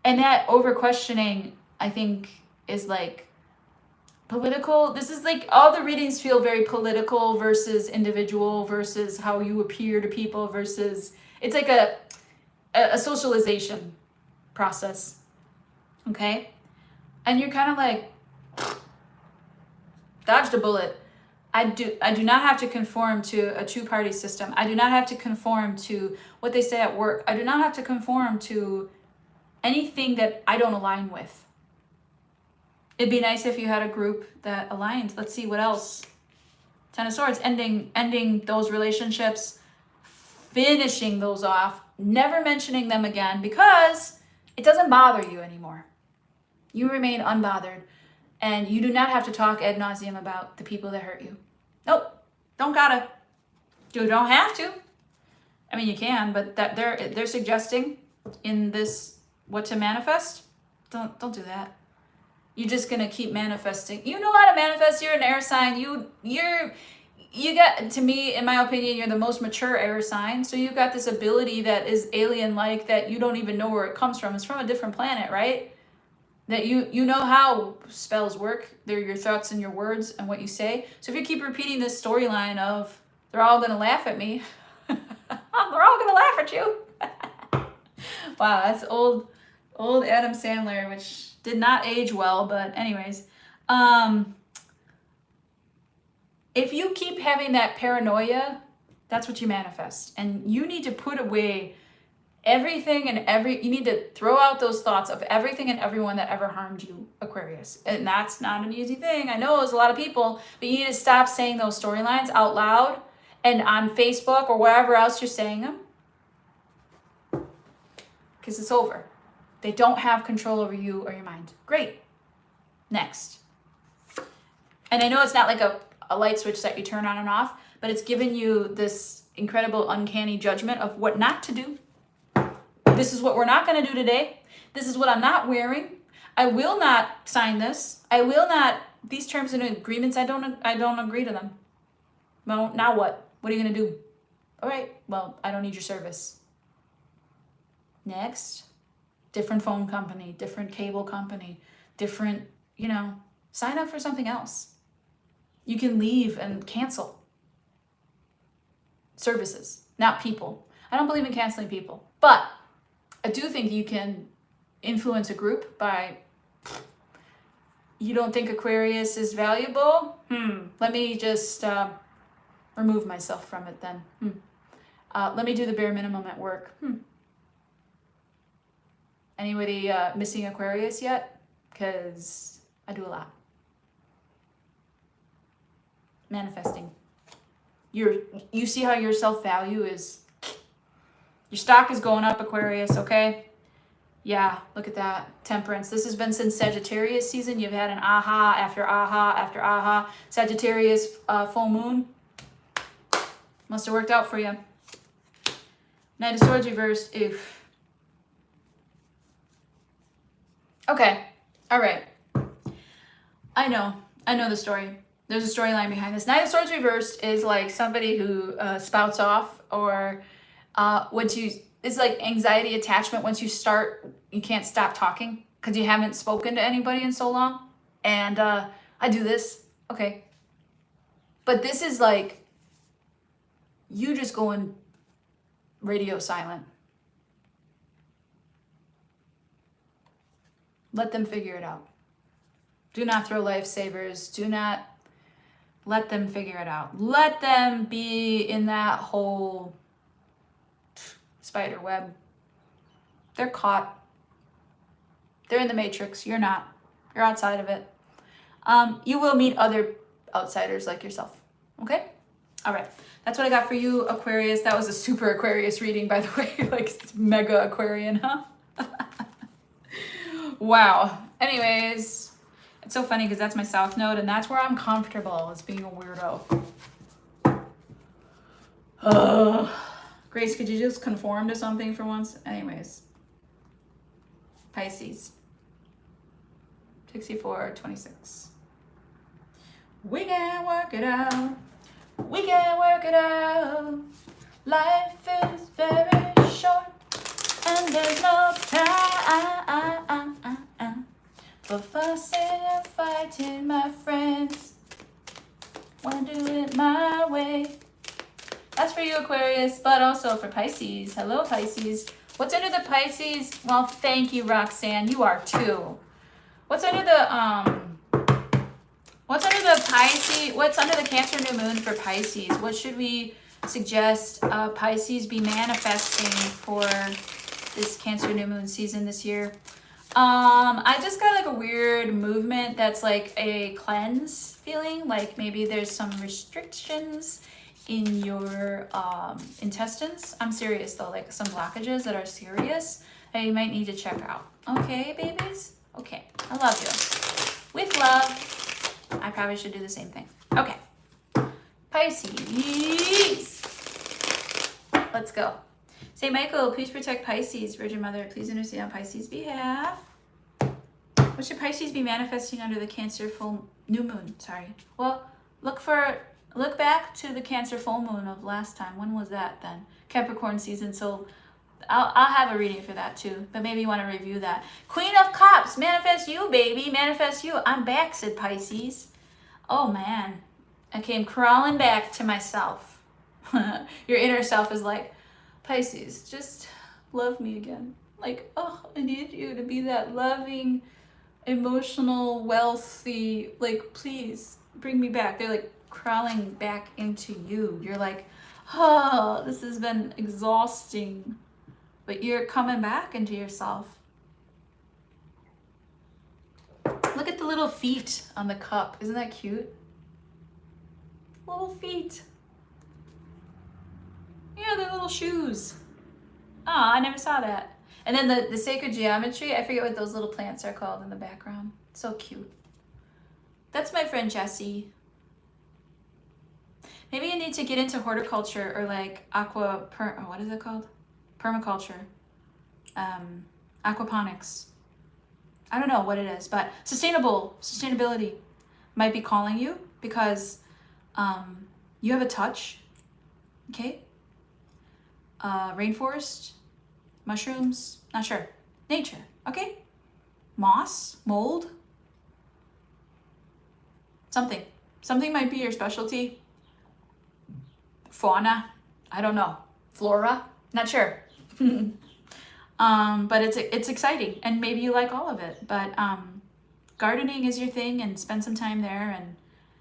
And that over questioning, I think, is like political. This is like all the readings feel very political versus individual versus how you appear to people versus it's like a socialization process. Okay? And you're kind of like dodged a bullet. I do not have to conform to a two-party system. I do not have to conform to what they say at work. I do not have to conform to anything that I don't align with. It'd be nice if you had a group that aligned. Let's see what else. Ten of Swords, ending those relationships, finishing those off, never mentioning them again because it doesn't bother you anymore. You remain unbothered, and you do not have to talk ad nauseum about the people that hurt you. Nope, don't gotta. You don't have to. I mean, you can, but that they're suggesting in this what to manifest. Don't do that. You're just gonna keep manifesting. You know how to manifest. You're an air sign. You got, to me, in my opinion, you're the most mature air sign. So you've got this ability that is alien-like that you don't even know where it comes from. It's from a different planet, right? That you know how spells work. They're your thoughts and your words and what you say. So if you keep repeating this storyline of they're all gonna laugh at me, they're all gonna laugh at you. Wow, that's old Adam Sandler, which did not age well, but anyways. If you keep having that paranoia, that's what you manifest. And you need to put away everything and you need to throw out those thoughts of everything and everyone that ever harmed you, Aquarius. And that's not an easy thing. I know there's a lot of people, but you need to stop saying those storylines out loud and on Facebook or wherever else you're saying them. Because it's over. They don't have control over you or your mind. Great. Next. And I know it's not like a light switch that you turn on and off, but it's given you this incredible uncanny judgment of what not to do. This is what we're not going to do today. This is what I'm not wearing. I will not sign this. I will not, these terms and agreements, I don't agree to them. Well, now what? What are you going to do? All right, well, I don't need your service. Next, different phone company, different cable company, different, sign up for something else. You can leave and cancel services, not people. I don't believe in canceling people, but I do think you can influence a group by, you don't think Aquarius is valuable? Let me just remove myself from it then. Let me do the bare minimum at work. Anybody missing Aquarius yet? Because I do a lot. Manifesting. You see how your self-value is, your stock is going up, Aquarius, okay? Yeah, look at that. Temperance. This has been since Sagittarius season. You've had an aha after aha after aha. Sagittarius full moon. Must have worked out for you. Knight of Swords reversed. Oof. Okay. All right. I know the story. There's a storyline behind this. Knight of Swords reversed is like somebody who spouts off, or it's like anxiety attachment. Once you start, you can't stop talking because you haven't spoken to anybody in so long. And I do this. Okay. But this is like you just going radio silent. Let them figure it out. Do not throw lifesavers. Do not let them figure it out. Let them be in that whole spider web. They're caught. They're in the matrix. You're not. You're outside of it. You will meet other outsiders like yourself. Okay? All right. That's what I got for you, Aquarius. That was a super Aquarius reading, by the way. Like mega Aquarian, huh? Wow. Anyways, it's so funny because that's my South Node, and that's where I'm comfortable, as being a weirdo. Grace, could you just conform to something for once? Anyways. Pisces. 64-26. We can work it out. We can work it out. Life is very short, and there's no time for fussing and fighting, my friends. Wanna do it my way. That's for you, Aquarius, but also for Pisces. Hello, Pisces. What's under the Pisces? Well, thank you, Roxanne. You are too. What's under the Pisces? What's under the Cancer new moon for Pisces? What should we suggest Pisces be manifesting for this Cancer new moon season this year? I just got like a weird movement that's like a cleanse feeling, like maybe there's some restrictions in your intestines. I'm serious though, like some blockages that are serious that you might need to check out. Okay, babies? Okay, I love you. With love. I probably should do the same thing. Okay. Pisces. Let's go. St. Michael, please protect Pisces. Virgin Mother, please intercede on Pisces' behalf. What should Pisces be manifesting under the Cancer new moon? Sorry. Well, look back to the Cancer full moon of last time. When was that then? Capricorn season. So I'll have a reading for that too, but maybe you want to review that. Queen of Cups, manifest you, baby, manifest you. I'm back, said Pisces. Oh man, I came crawling back to myself. Your inner self is like, Pisces, just love me again. Like, oh, I need you to be that loving, emotional, wealthy, like, please bring me back. They're like crawling back into you. You're like, oh, this has been exhausting. But you're coming back into yourself. Look at the little feet on the cup. Isn't that cute? Little feet. Yeah, they're little shoes. Oh, I never saw that. And then the sacred geometry, I forget what those little plants are called in the background. So cute. That's my friend Jessie. Maybe you need to get into horticulture or like what is it called? Permaculture. Aquaponics. I don't know what it is, but sustainability might be calling you because you have a touch. Okay? Rainforest, mushrooms, not sure. Nature, okay? Moss, mold. Something might be your specialty. Fauna, I don't know. Flora, not sure. But it's exciting, and maybe you like all of it. But gardening is your thing, and spend some time there, and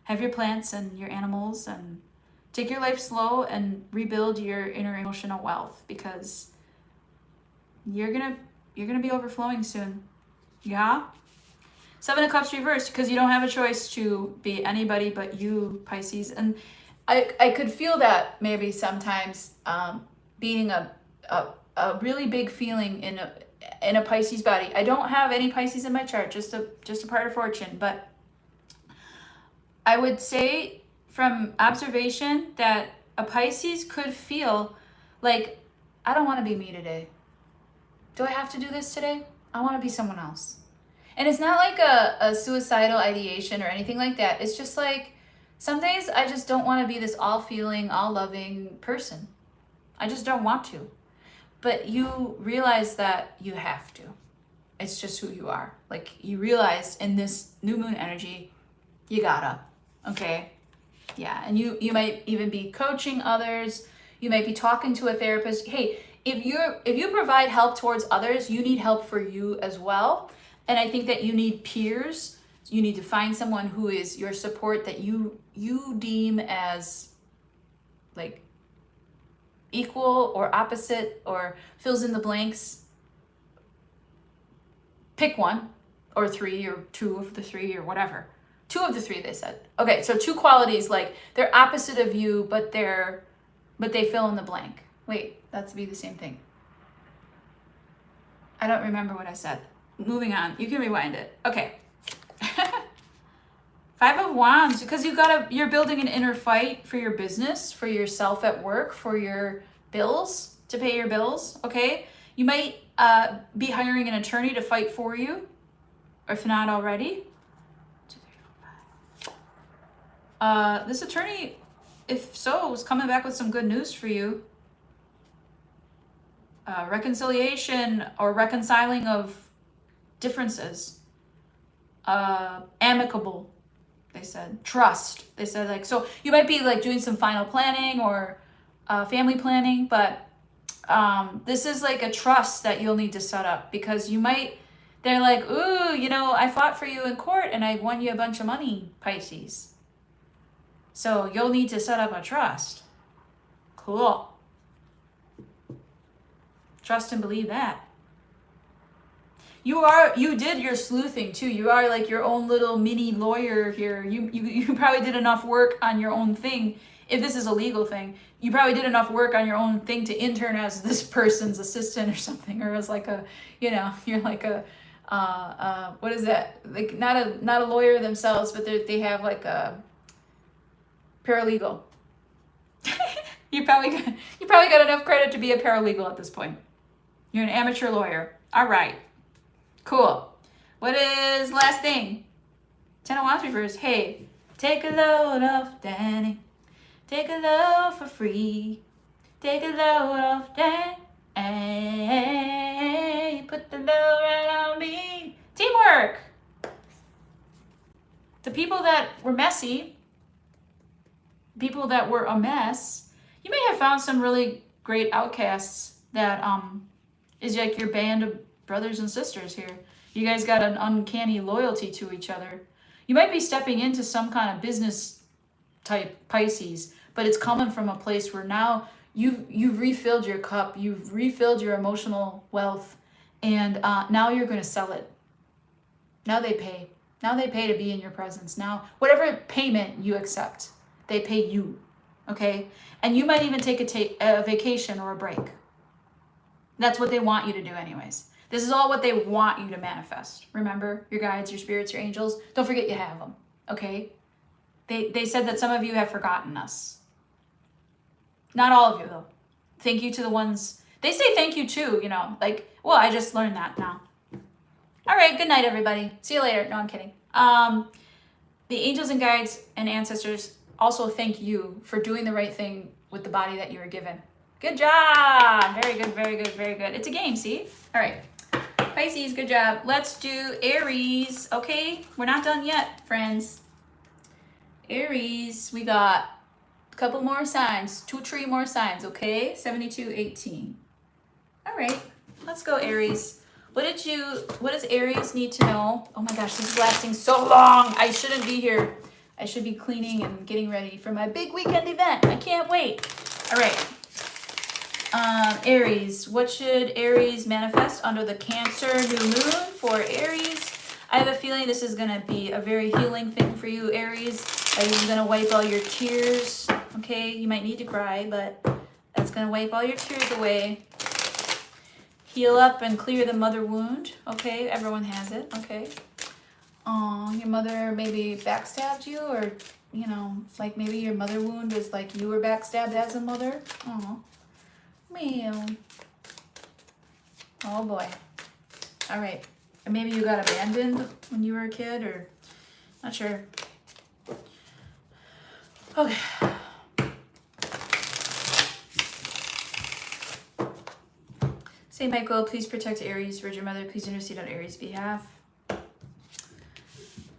have your plants and your animals, and take your life slow and rebuild your inner emotional wealth, because you're gonna be overflowing soon. Yeah. Seven of Cups reversed, because you don't have a choice to be anybody but you, Pisces. And I could feel that maybe sometimes being a really big feeling in a Pisces body. I don't have any Pisces in my chart, just a part of fortune, but I would say from observation that a Pisces could feel like, I don't want to be me today. Do I have to do this today? I want to be someone else. And it's not like a suicidal ideation or anything like that. It's just like, some days I just don't want to be this all-feeling, all-loving person. I just don't want to. But you realize that you have to. It's just who you are. Like, you realize in this new moon energy, you gotta, okay? Yeah, and you might even be coaching others. You might be talking to a therapist. Hey, if you provide help towards others, you need help for you as well. And I think that you need peers. You need to find someone who is your support that you deem as like equal or opposite or fills in the blanks. Pick one or three or two of the three or whatever. Two of the three, they said. Okay, so two qualities, like they're opposite of you, but they fill in the blank. Wait, that's be the same thing. I don't remember what I said. Moving on. You can rewind it. Okay. Five of Wands, because you're building an inner fight for your business, for yourself at work, for your bills, to pay your bills, okay? You might be hiring an attorney to fight for you, if not already. 2, 3, 4, 5. This attorney, if so, is coming back with some good news for you. Reconciliation or reconciling of differences. Amicable, they said. Trust, they said. Like, so you might be like doing some final planning or family planning, but this is like a trust that you'll need to set up, because they're like, ooh, I fought for you in court and I won you a bunch of money, Pisces. So you'll need to set up a trust. Cool. Trust and believe that. You did your sleuthing too. You are like your own little mini lawyer here. You probably did enough work on your own thing if this is a legal thing, you probably did enough work on your own thing to intern as this person's assistant or something, or as like a, you know, you're like a, what is that? Like not a lawyer themselves, but they have like a paralegal. you probably got enough credit to be a paralegal at this point. You're an amateur lawyer. All right, cool. What is last thing? Ten of Wands reverse. Hey, take a load off Danny. Take a load for free. Take a load off Danny. Hey, put the load right on me. Teamwork. The people that were messy, people that were a mess, you may have found some really great outcasts that is like your band of brothers and sisters here. You guys got an uncanny loyalty to each other. You might be stepping into some kind of business type Pisces, but it's coming from a place where now you've refilled your cup, you've refilled your emotional wealth, and now you're going to sell it. Now they pay. Now they pay to be in your presence. Now, whatever payment you accept, they pay you, okay? And you might even take a vacation or a break. That's what they want you to do anyways. This is all what they want you to manifest. Remember, your guides, your spirits, your angels, don't forget you have them, okay? They said that some of you have forgotten us. Not all of you, though. Thank you to the ones, they say thank you too, you know, like, well, I just learned that now. All right, good night, everybody. See you later. No, I'm kidding. The angels and guides and ancestors also thank you for doing the right thing with the body that you were given. Good job. Very good, very good, very good. It's a game, see? All right. Pisces, good job. Let's do Aries, okay? We're not done yet, friends. Aries, we got a couple more signs, 2-3 more signs, okay? 72-18. All right, let's go, Aries. What does Aries need to know? Oh my gosh, this is lasting so long. I shouldn't be here. I should be cleaning and getting ready for my big weekend event. I can't wait. All right. Aries, what should Aries manifest under the Cancer new moon for Aries? I have a feeling this is going to be a very healing thing for you, Aries. You're going to wipe all your tears, okay? You might need to cry, but that's going to wipe all your tears away. Heal up and clear the mother wound, okay? Everyone has it, okay? Your mother maybe backstabbed you, or, you know, like maybe your mother wound is like you were backstabbed as a mother. Meow. Oh boy. All right. Or maybe you got abandoned when you were a kid, or not sure. Okay. Saint Michael, please protect Aries. Virgin Mother, please intercede on Aries' behalf.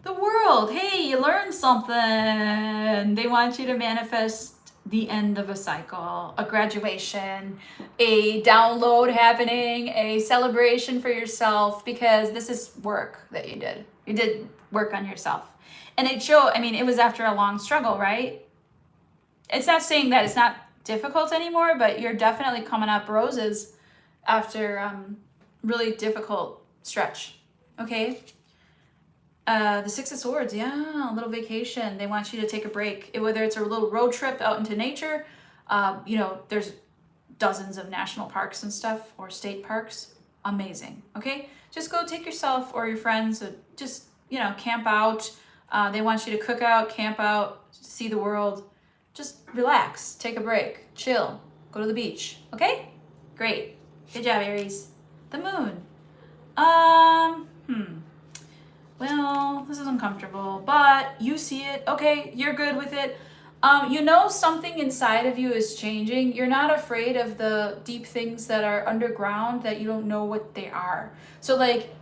The world. Hey, you learned something. They want you to manifest the end of a cycle, a graduation, a download happening, a celebration for yourself, because this is work that you did. You did work on yourself. And it showed, I mean, it was after a long struggle, right? It's not saying that it's not difficult anymore, but you're definitely coming up roses after really difficult stretch, okay? The Six of Swords, yeah, a little vacation. They want you to take a break. Whether it's a little road trip out into nature, you know, there's dozens of national parks and stuff, or state parks. Amazing, okay? Just go take yourself or your friends, just, you know, camp out. They want you to cook out, camp out, see the world. Just relax, take a break, chill, go to the beach, okay? Great. Good job, Aries. The moon. Well, this is uncomfortable, but you see it. Okay, you're good with it. You know something inside of you is changing. You're not afraid of the deep things that are underground that you don't know what they are. So like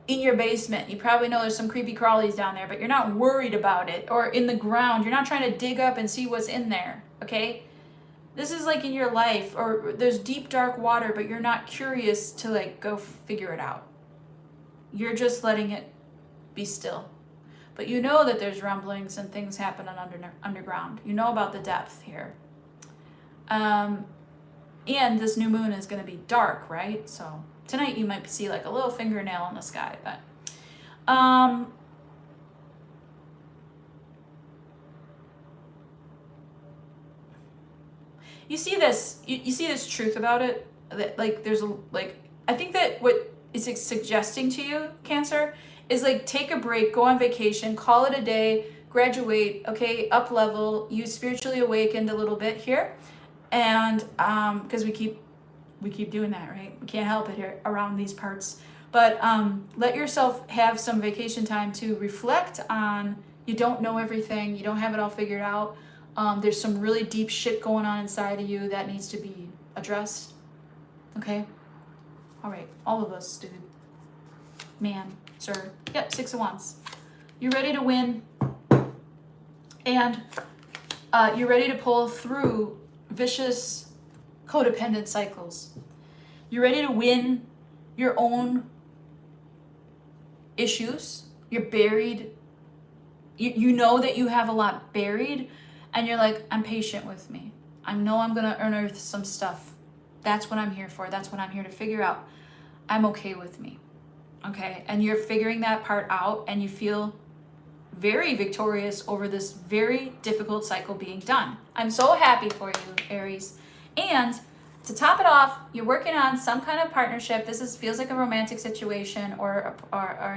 in your basement, you probably know there's some creepy crawlies down there, but you're not worried about it. Or in the ground, you're not trying to dig up and see what's in there, okay? This is like in your life, or there's deep dark water, but you're not curious to like go figure it out. You're just letting it be still. But you know that there's rumblings and things happening underground. You know about the depth here. And this new moon is going to be dark, right? So tonight you might see like a little fingernail in the sky, but you see this, you see this truth about it, that like there's a, like, I think that what is suggesting to you, Cancer, is like take a break, go on vacation, call it a day, graduate, okay, up level, you spiritually awakened a little bit here. And because we keep doing that, right? We can't help it here around these parts. But let yourself have some vacation time to reflect on, you don't know everything, you don't have it all figured out. There's some really deep shit going on inside of you that needs to be addressed. Okay? All right, all of us, dude. Man, sir. Yep, 6 of Wands. You're ready to win. And you're ready to pull through vicious codependent cycles. You're ready to win your own issues. You're buried. You know that you have a lot buried, and you're like, I'm patient with me. I know I'm gonna unearth some stuff. That's what I'm here for. That's what I'm here to figure out. I'm okay with me. Okay? And you're figuring that part out, and you feel very victorious over this very difficult cycle being done. I'm so happy for you, Aries. And to top it off, you're working on some kind of partnership. This feels like a romantic situation, or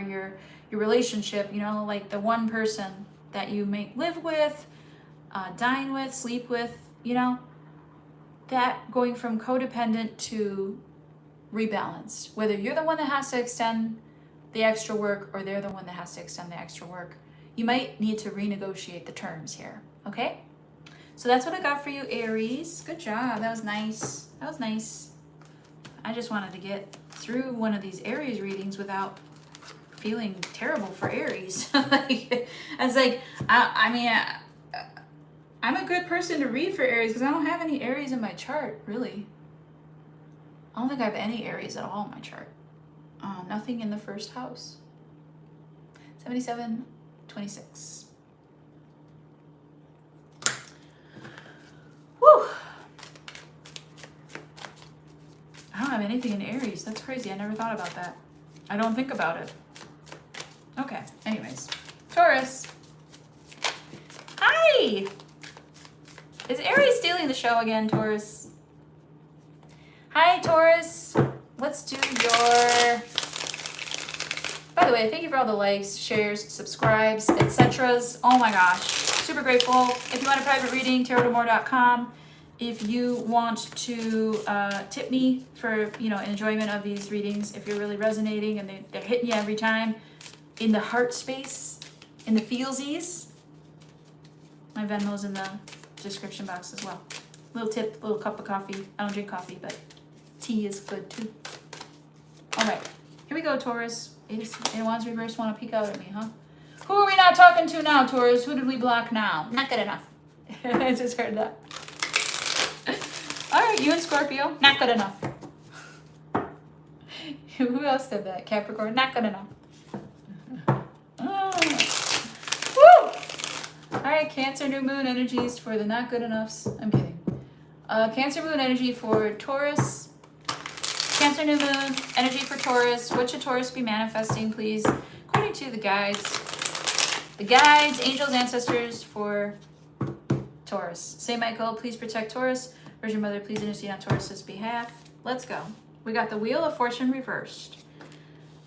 your relationship, you know, like the one person that you may live with, dine with, sleep with, you know, that going from codependent to rebalanced. Whether you're the one that has to extend the extra work or they're the one that has to extend the extra work, you might need to renegotiate the terms here, okay? So that's what I got for you, Aries. Good job. That was nice. That was nice. I just wanted to get through one of these Aries readings without feeling terrible for Aries. Like, it's like, I mean, I'm a good person to read for Aries because I don't have any Aries in my chart, really. I don't think I have any Aries at all in my chart. Nothing in the first house. 77, 26. Whew. I don't have anything in Aries. That's crazy. I never thought about that. I don't think about it. Okay. Anyways. Taurus. Hi! Is Aries stealing the show again, Taurus? Hi, Taurus. Let's do your... By the way, thank you for all the likes, shares, subscribes, etc. Oh my gosh. Super grateful. If you want a private reading, tarotdamore.com. If you want to tip me for, you know, enjoyment of these readings, if you're really resonating and they're hitting you every time in the heart space, in the feelsies, my Venmo's in the description box as well. Little tip, little cup of coffee. I don't drink coffee, but tea is good too. All right, here we go, Taurus. Eight of Wands reverse want to peek out at me, huh? Who are we not talking to now, Taurus? Who did we block now? Not good enough. I just heard that. All right, you and Scorpio, not good enough. Who else did that? Capricorn, not good enough. Woo! All right, Cancer new moon energies for the not good enoughs. I'm kidding. Cancer moon energy for Taurus. Cancer new moon energy for Taurus. What should Taurus be manifesting, please? According to the guides, angels, ancestors for Taurus. Saint Michael, please protect Taurus. Virgin Mother, please intercede on Taurus's behalf. Let's go. We got the Wheel of Fortune reversed.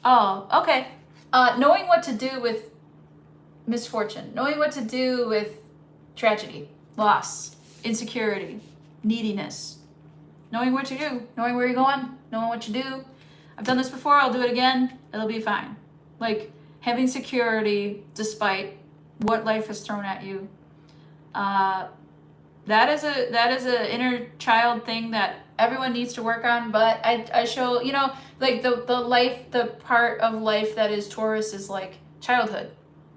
Oh, okay. Knowing what to do with misfortune, knowing what to do with tragedy, loss, insecurity, neediness, knowing what to do, knowing where you're going, knowing what you do. I've done this before, I'll do it again, it'll be fine. Like having security despite what life has thrown at you. That is a inner child thing that everyone needs to work on, but I show, you know, like the part of life that is Taurus is like childhood.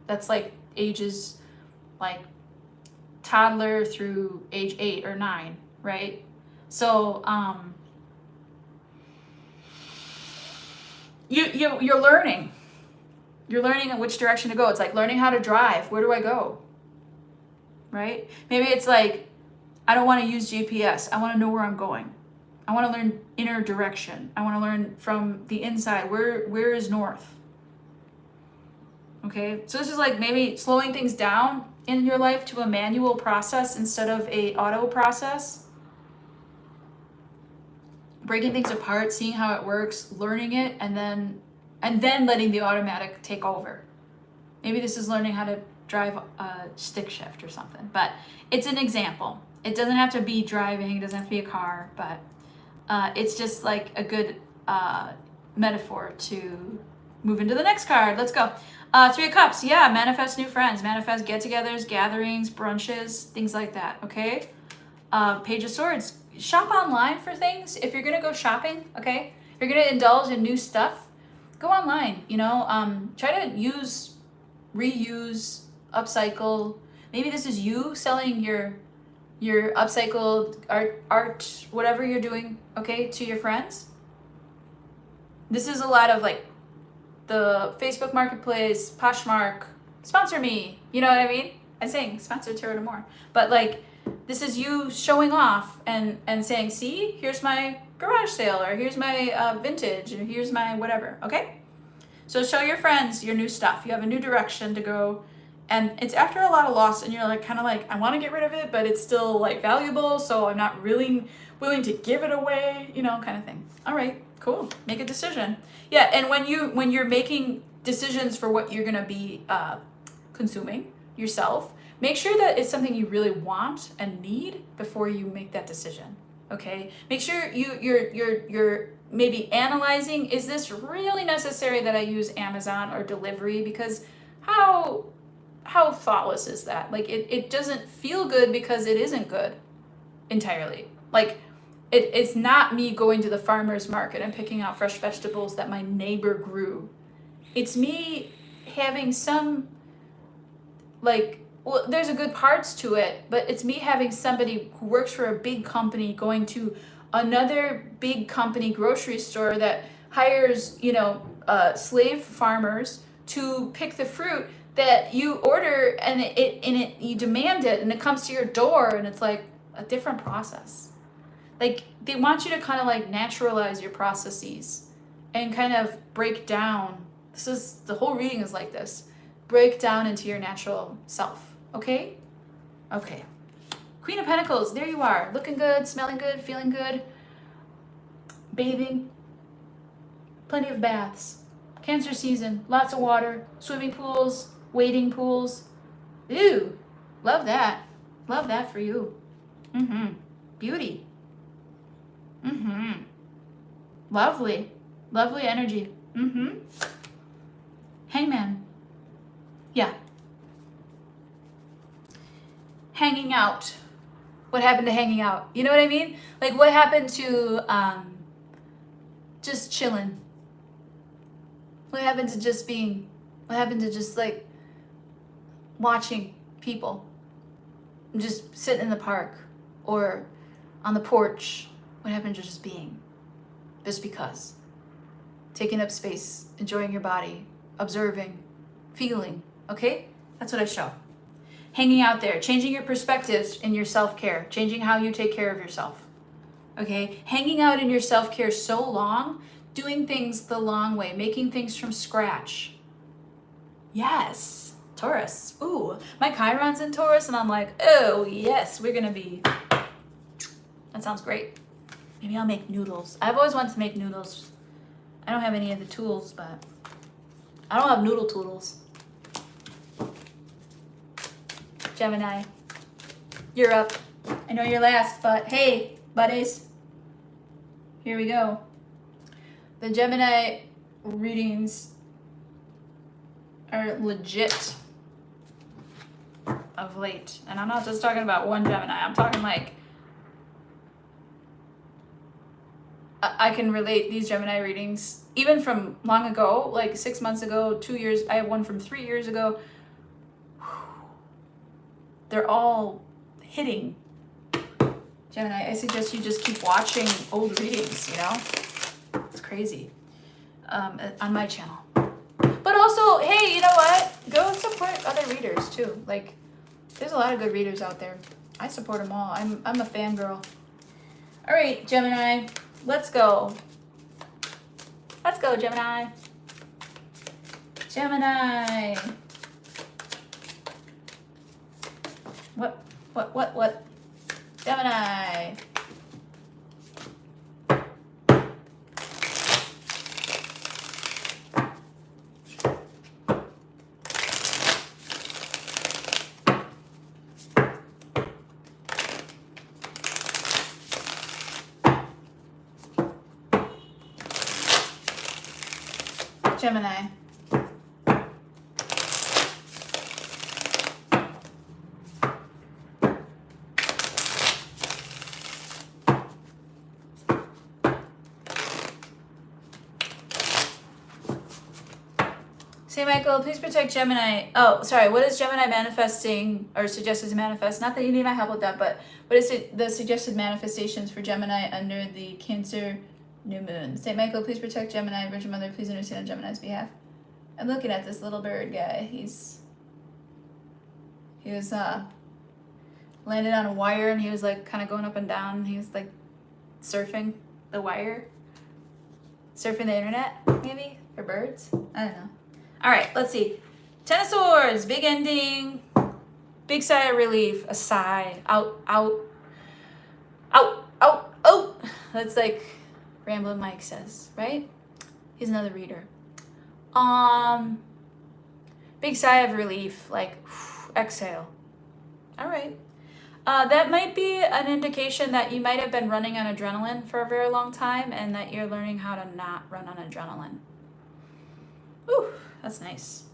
That's like ages like toddler through age 8 or 9, right? So you're learning. You're learning in which direction to go. It's like learning how to drive. Where do I go? Right? Maybe it's like, I don't want to use GPS. I want to know where I'm going. I want to learn inner direction. I want to learn from the inside. Where is north? Okay? So this is like maybe slowing things down in your life to a manual process instead of a auto process. breaking things apart, seeing how it works, learning it, and then letting the automatic take over. Maybe this is learning how to drive a stick shift or something, but it's an example. It doesn't have to be driving, it doesn't have to be a car, but it's just like a good metaphor to move into the next card. Let's go. Three of Cups. Yeah, manifest new friends, manifest get-togethers, gatherings, brunches, things like that, okay? Page of Swords. Shop online for things. If you're gonna go shopping, okay? If you're gonna indulge in new stuff, go online, you know? Try to use, reuse, upcycle. Maybe this is you selling your upcycled art, whatever you're doing, okay, to your friends. This is a lot of like the Facebook Marketplace, Poshmark, sponsor me. You know what I mean? I'm saying sponsor Tarot d'Amour. But like, this is you showing off and saying, see, here's my garage sale, or here's my vintage, or here's my whatever, okay? So show your friends your new stuff. You have a new direction to go. And it's after a lot of loss, and you're like, kind of like, I want to get rid of it, but it's still like valuable, so I'm not really willing to give it away, you know, kind of thing. All right, cool. Make a decision. Yeah, and when you're making decisions for what you're gonna be consuming yourself, make sure that it's something you really want and need before you make that decision. Okay, make sure you're maybe analyzing, is this really necessary that I use Amazon or delivery? Because how thoughtless is that? Like it doesn't feel good because it isn't good entirely. Like it's not me going to the farmer's market and picking out fresh vegetables that my neighbor grew. It's me having some, like, well, there's a good parts to it, but it's me having somebody who works for a big company going to another big company grocery store that hires, you know, slave farmers to pick the fruit that you order, and you demand it, and it comes to your door, and it's like a different process. Like, they want you to kind of like naturalize your processes and kind of break down. The whole reading is like this. Break down into your natural self, okay? Okay. Queen of Pentacles, there you are. Looking good, smelling good, feeling good. Bathing. Plenty of baths. Cancer season, lots of water, swimming pools, wading pools. Ew, love that. Love that for you. Beauty. Lovely. Lovely energy. Hangman. Yeah. Hanging out. What happened to hanging out? You know what I mean? Like, what happened to just chilling? What happened to just being? What happened to just like watching people? Just sitting in the park or on the porch. What happened to just being? Just because. Taking up space, enjoying your body, observing, feeling, okay? That's what I show. Hanging out there, changing your perspectives in your self-care, changing how you take care of yourself, okay? Hanging out in your self-care so long, doing things the long way, making things from scratch. Yes, Taurus. Ooh, my Chiron's in Taurus, and I'm like, oh yes, we're gonna be, that sounds great. Maybe I'll make noodles. I've always wanted to make noodles. I don't have any of the tools, but I don't have noodle tools. Gemini, you're up. I know you're last, but hey, buddies, here we go. The Gemini readings are legit of late. And I'm not just talking about one Gemini. I'm talking like, I can relate these Gemini readings even from long ago, like 6 months ago, 2 years. I have one from 3 years ago. They're all hitting. Gemini, I suggest you just keep watching old readings, you know? It's crazy. On my channel. But also, hey, you know what? Go support other readers too. Like, there's a lot of good readers out there. I support them all. I'm a fangirl. All right, Gemini. Let's go. Let's go, Gemini. Gemini. What? Gemini. Gemini. St. Michael, please protect Gemini. Oh, sorry. What is Gemini manifesting or suggested to manifest? Not that you need my help with that, but what is it, the suggested manifestations for Gemini under the Cancer new moon? St. Michael, please protect Gemini. Virgin Mother, please intercede on Gemini's behalf. I'm looking at this little bird guy. He was landed on a wire, and he was like kind of going up and down. He was like surfing the wire, surfing the internet, maybe for birds. I don't know. All right, let's see. Ten of Swords, big ending, big sigh of relief, a sigh, out. That's like Ramblin' Mike says, right? He's another reader. Big sigh of relief, like exhale. All right. That might be an indication that you might have been running on adrenaline for a very long time, and that you're learning how to not run on adrenaline. Ooh, that's nice.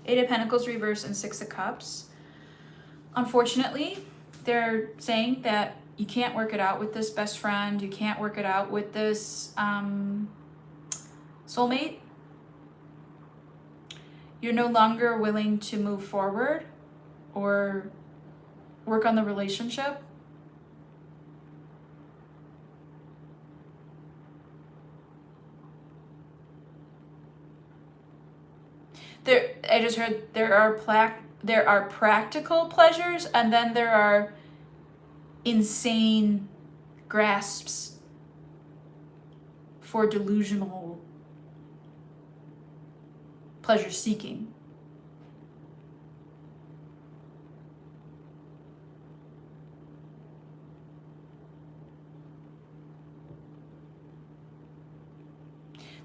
Eight of Pentacles reversed and Six of Cups. Unfortunately, they're saying that you can't work it out with this best friend. You can't work it out with this soulmate. You're no longer willing to move forward or work on the relationship. I just heard there are practical pleasures, and then there are insane grasps for delusional pleasure seeking.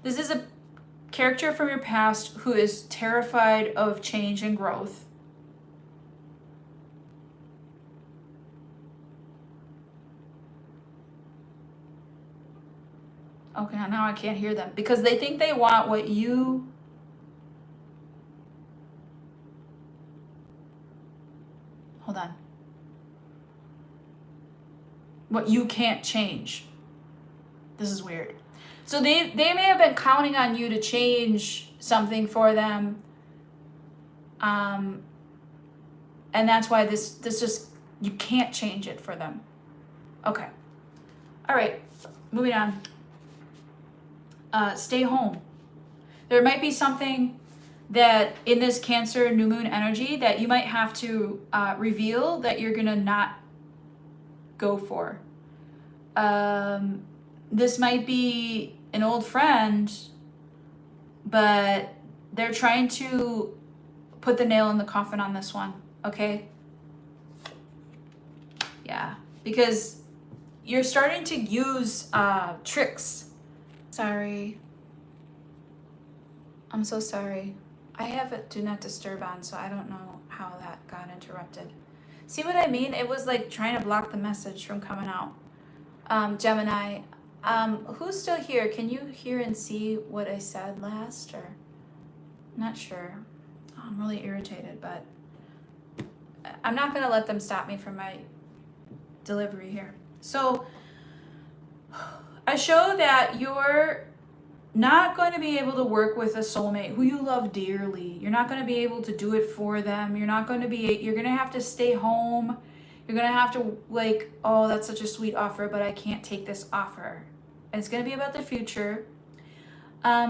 This is a character from your past who is terrified of change and growth. Okay, now I can't hear them because they think they want what you what you can't change. This is weird. So they may have been counting on you to change something for them. And that's why this just, you can't change it for them. Okay. All right, moving on. Stay home. There might be something that in this Cancer new moon energy that you might have to reveal that you're gonna not go for. This might be an old friend, but they're trying to put the nail in the coffin on this one, okay? Yeah, because you're starting to use tricks. Sorry. I'm so sorry. I have a do not disturb on, so I don't know how that got interrupted. See what I mean? It was like trying to block the message from coming out. Gemini, who's still here? Can you hear and see what I said last, or? Not sure. Oh, I'm really irritated, but I'm not gonna let them stop me from my delivery here. So, I show that you're not going to be able to work with a soulmate who you love dearly. You're not going to be able to do it for them. You're going to have to stay home. You're going to have to like, oh, that's such a sweet offer, but I can't take this offer. And it's going to be about the future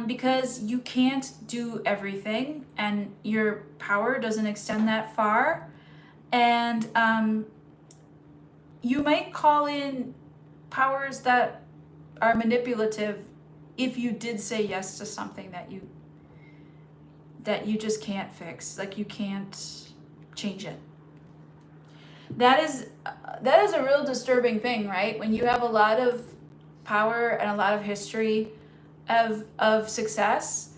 because you can't do everything and your power doesn't extend that far. And you might call in powers that are manipulative if you did say yes to something that you just can't fix, like you can't change it. That is a real disturbing thing, right? When you have a lot of power and a lot of history of success,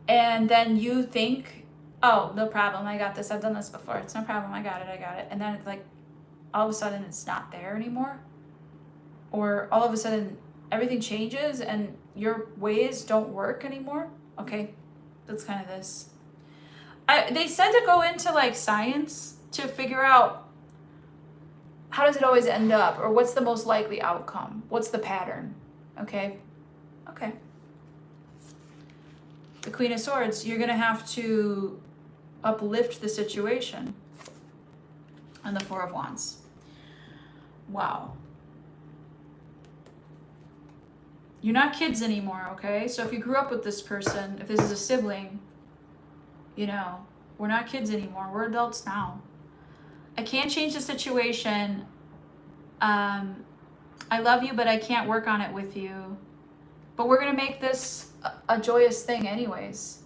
and then you think, oh, no problem, I got this, I've done this before, it's no problem, I got it, and then it's like all of a sudden it's not there anymore, or all of a sudden everything changes and your ways don't work anymore. Okay, that's kind of this. They said to go into like science to figure out how does it always end up, or what's the most likely outcome? What's the pattern? Okay. Okay. The Queen of Swords, you're going to have to uplift the situation. And the Four of Wands. Wow. You're not kids anymore, okay? So if you grew up with this person, if this is a sibling, you know, we're not kids anymore. We're adults now. I can't change the situation. I love you, but I can't work on it with you. But we're going to make this a joyous thing anyways.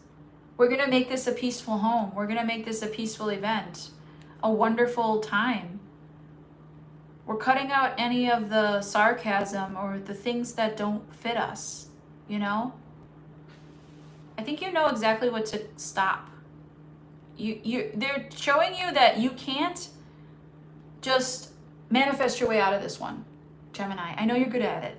We're going to make this a peaceful home. We're going to make this a peaceful event. A wonderful time. We're cutting out any of the sarcasm or the things that don't fit us, you know? I think you know exactly what to stop. They're showing you that you can't just manifest your way out of this one, Gemini. I know you're good at it.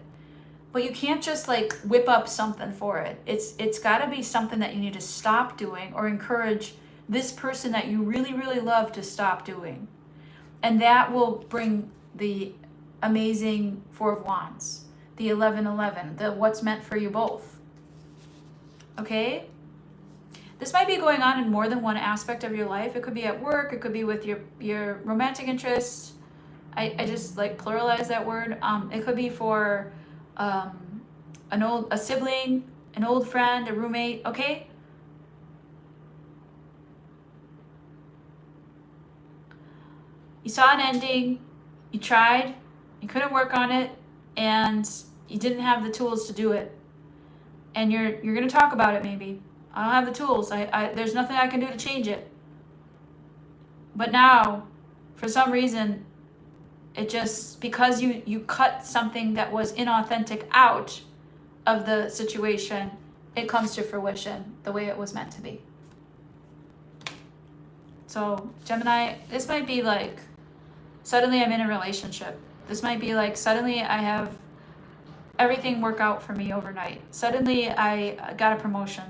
But you can't just like whip up something for it. It's got to be something that you need to stop doing or encourage this person that you really, really love to stop doing. And that will bring the amazing Four of Wands, the 11-11, the what's meant for you both. Okay? This might be going on in more than one aspect of your life. It could be at work. It could be with your romantic interests. I just like pluralize that word. It could be for a sibling, an old friend, a roommate. Okay? You saw an ending, you tried, you couldn't work on it, and you didn't have the tools to do it. And you're gonna talk about it maybe. I don't have the tools. There's nothing I can do to change it. But now, for some reason, it just, because you cut something that was inauthentic out of the situation, it comes to fruition the way it was meant to be. So, Gemini, this might be like, suddenly I'm in a relationship. This might be like, suddenly I have everything work out for me overnight. Suddenly I got a promotion.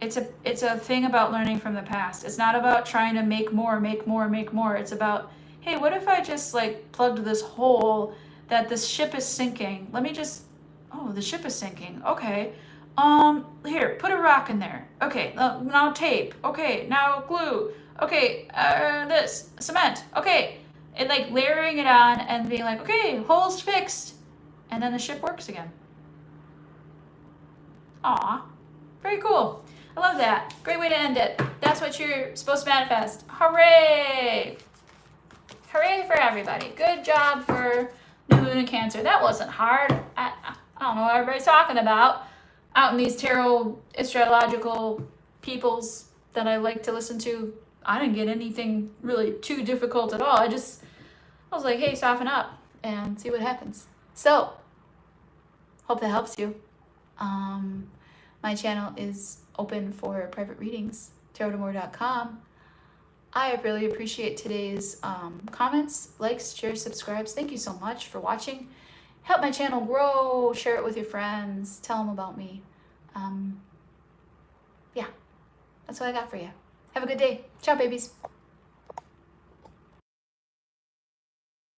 It's a thing about learning from the past. It's not about trying to make more. It's about, hey, what if I just like plugged this hole that this ship is sinking? Let me just, oh, the ship is sinking. Okay. Here, put a rock in there. Okay, now tape. Okay, now glue. Okay, this, cement. Okay. And like layering it on and being like, okay, hole's fixed. And then the ship works again. Aw, very cool. I love that. Great way to end it. That's what you're supposed to manifest. Hooray! Hooray for everybody. Good job for New Moon and Cancer. That wasn't hard. I don't know what everybody's talking about out in these tarot astrological peoples that I like to listen to. I didn't get anything really too difficult at all. I was like, hey, soften up and see what happens. So, hope that helps you. My channel is open for private readings, tarotamore.com. I really appreciate today's comments, likes, shares, subscribes. Thank you so much for watching. Help my channel grow, share it with your friends, tell them about me. Yeah, that's what I got for you. Have a good day. Ciao, babies.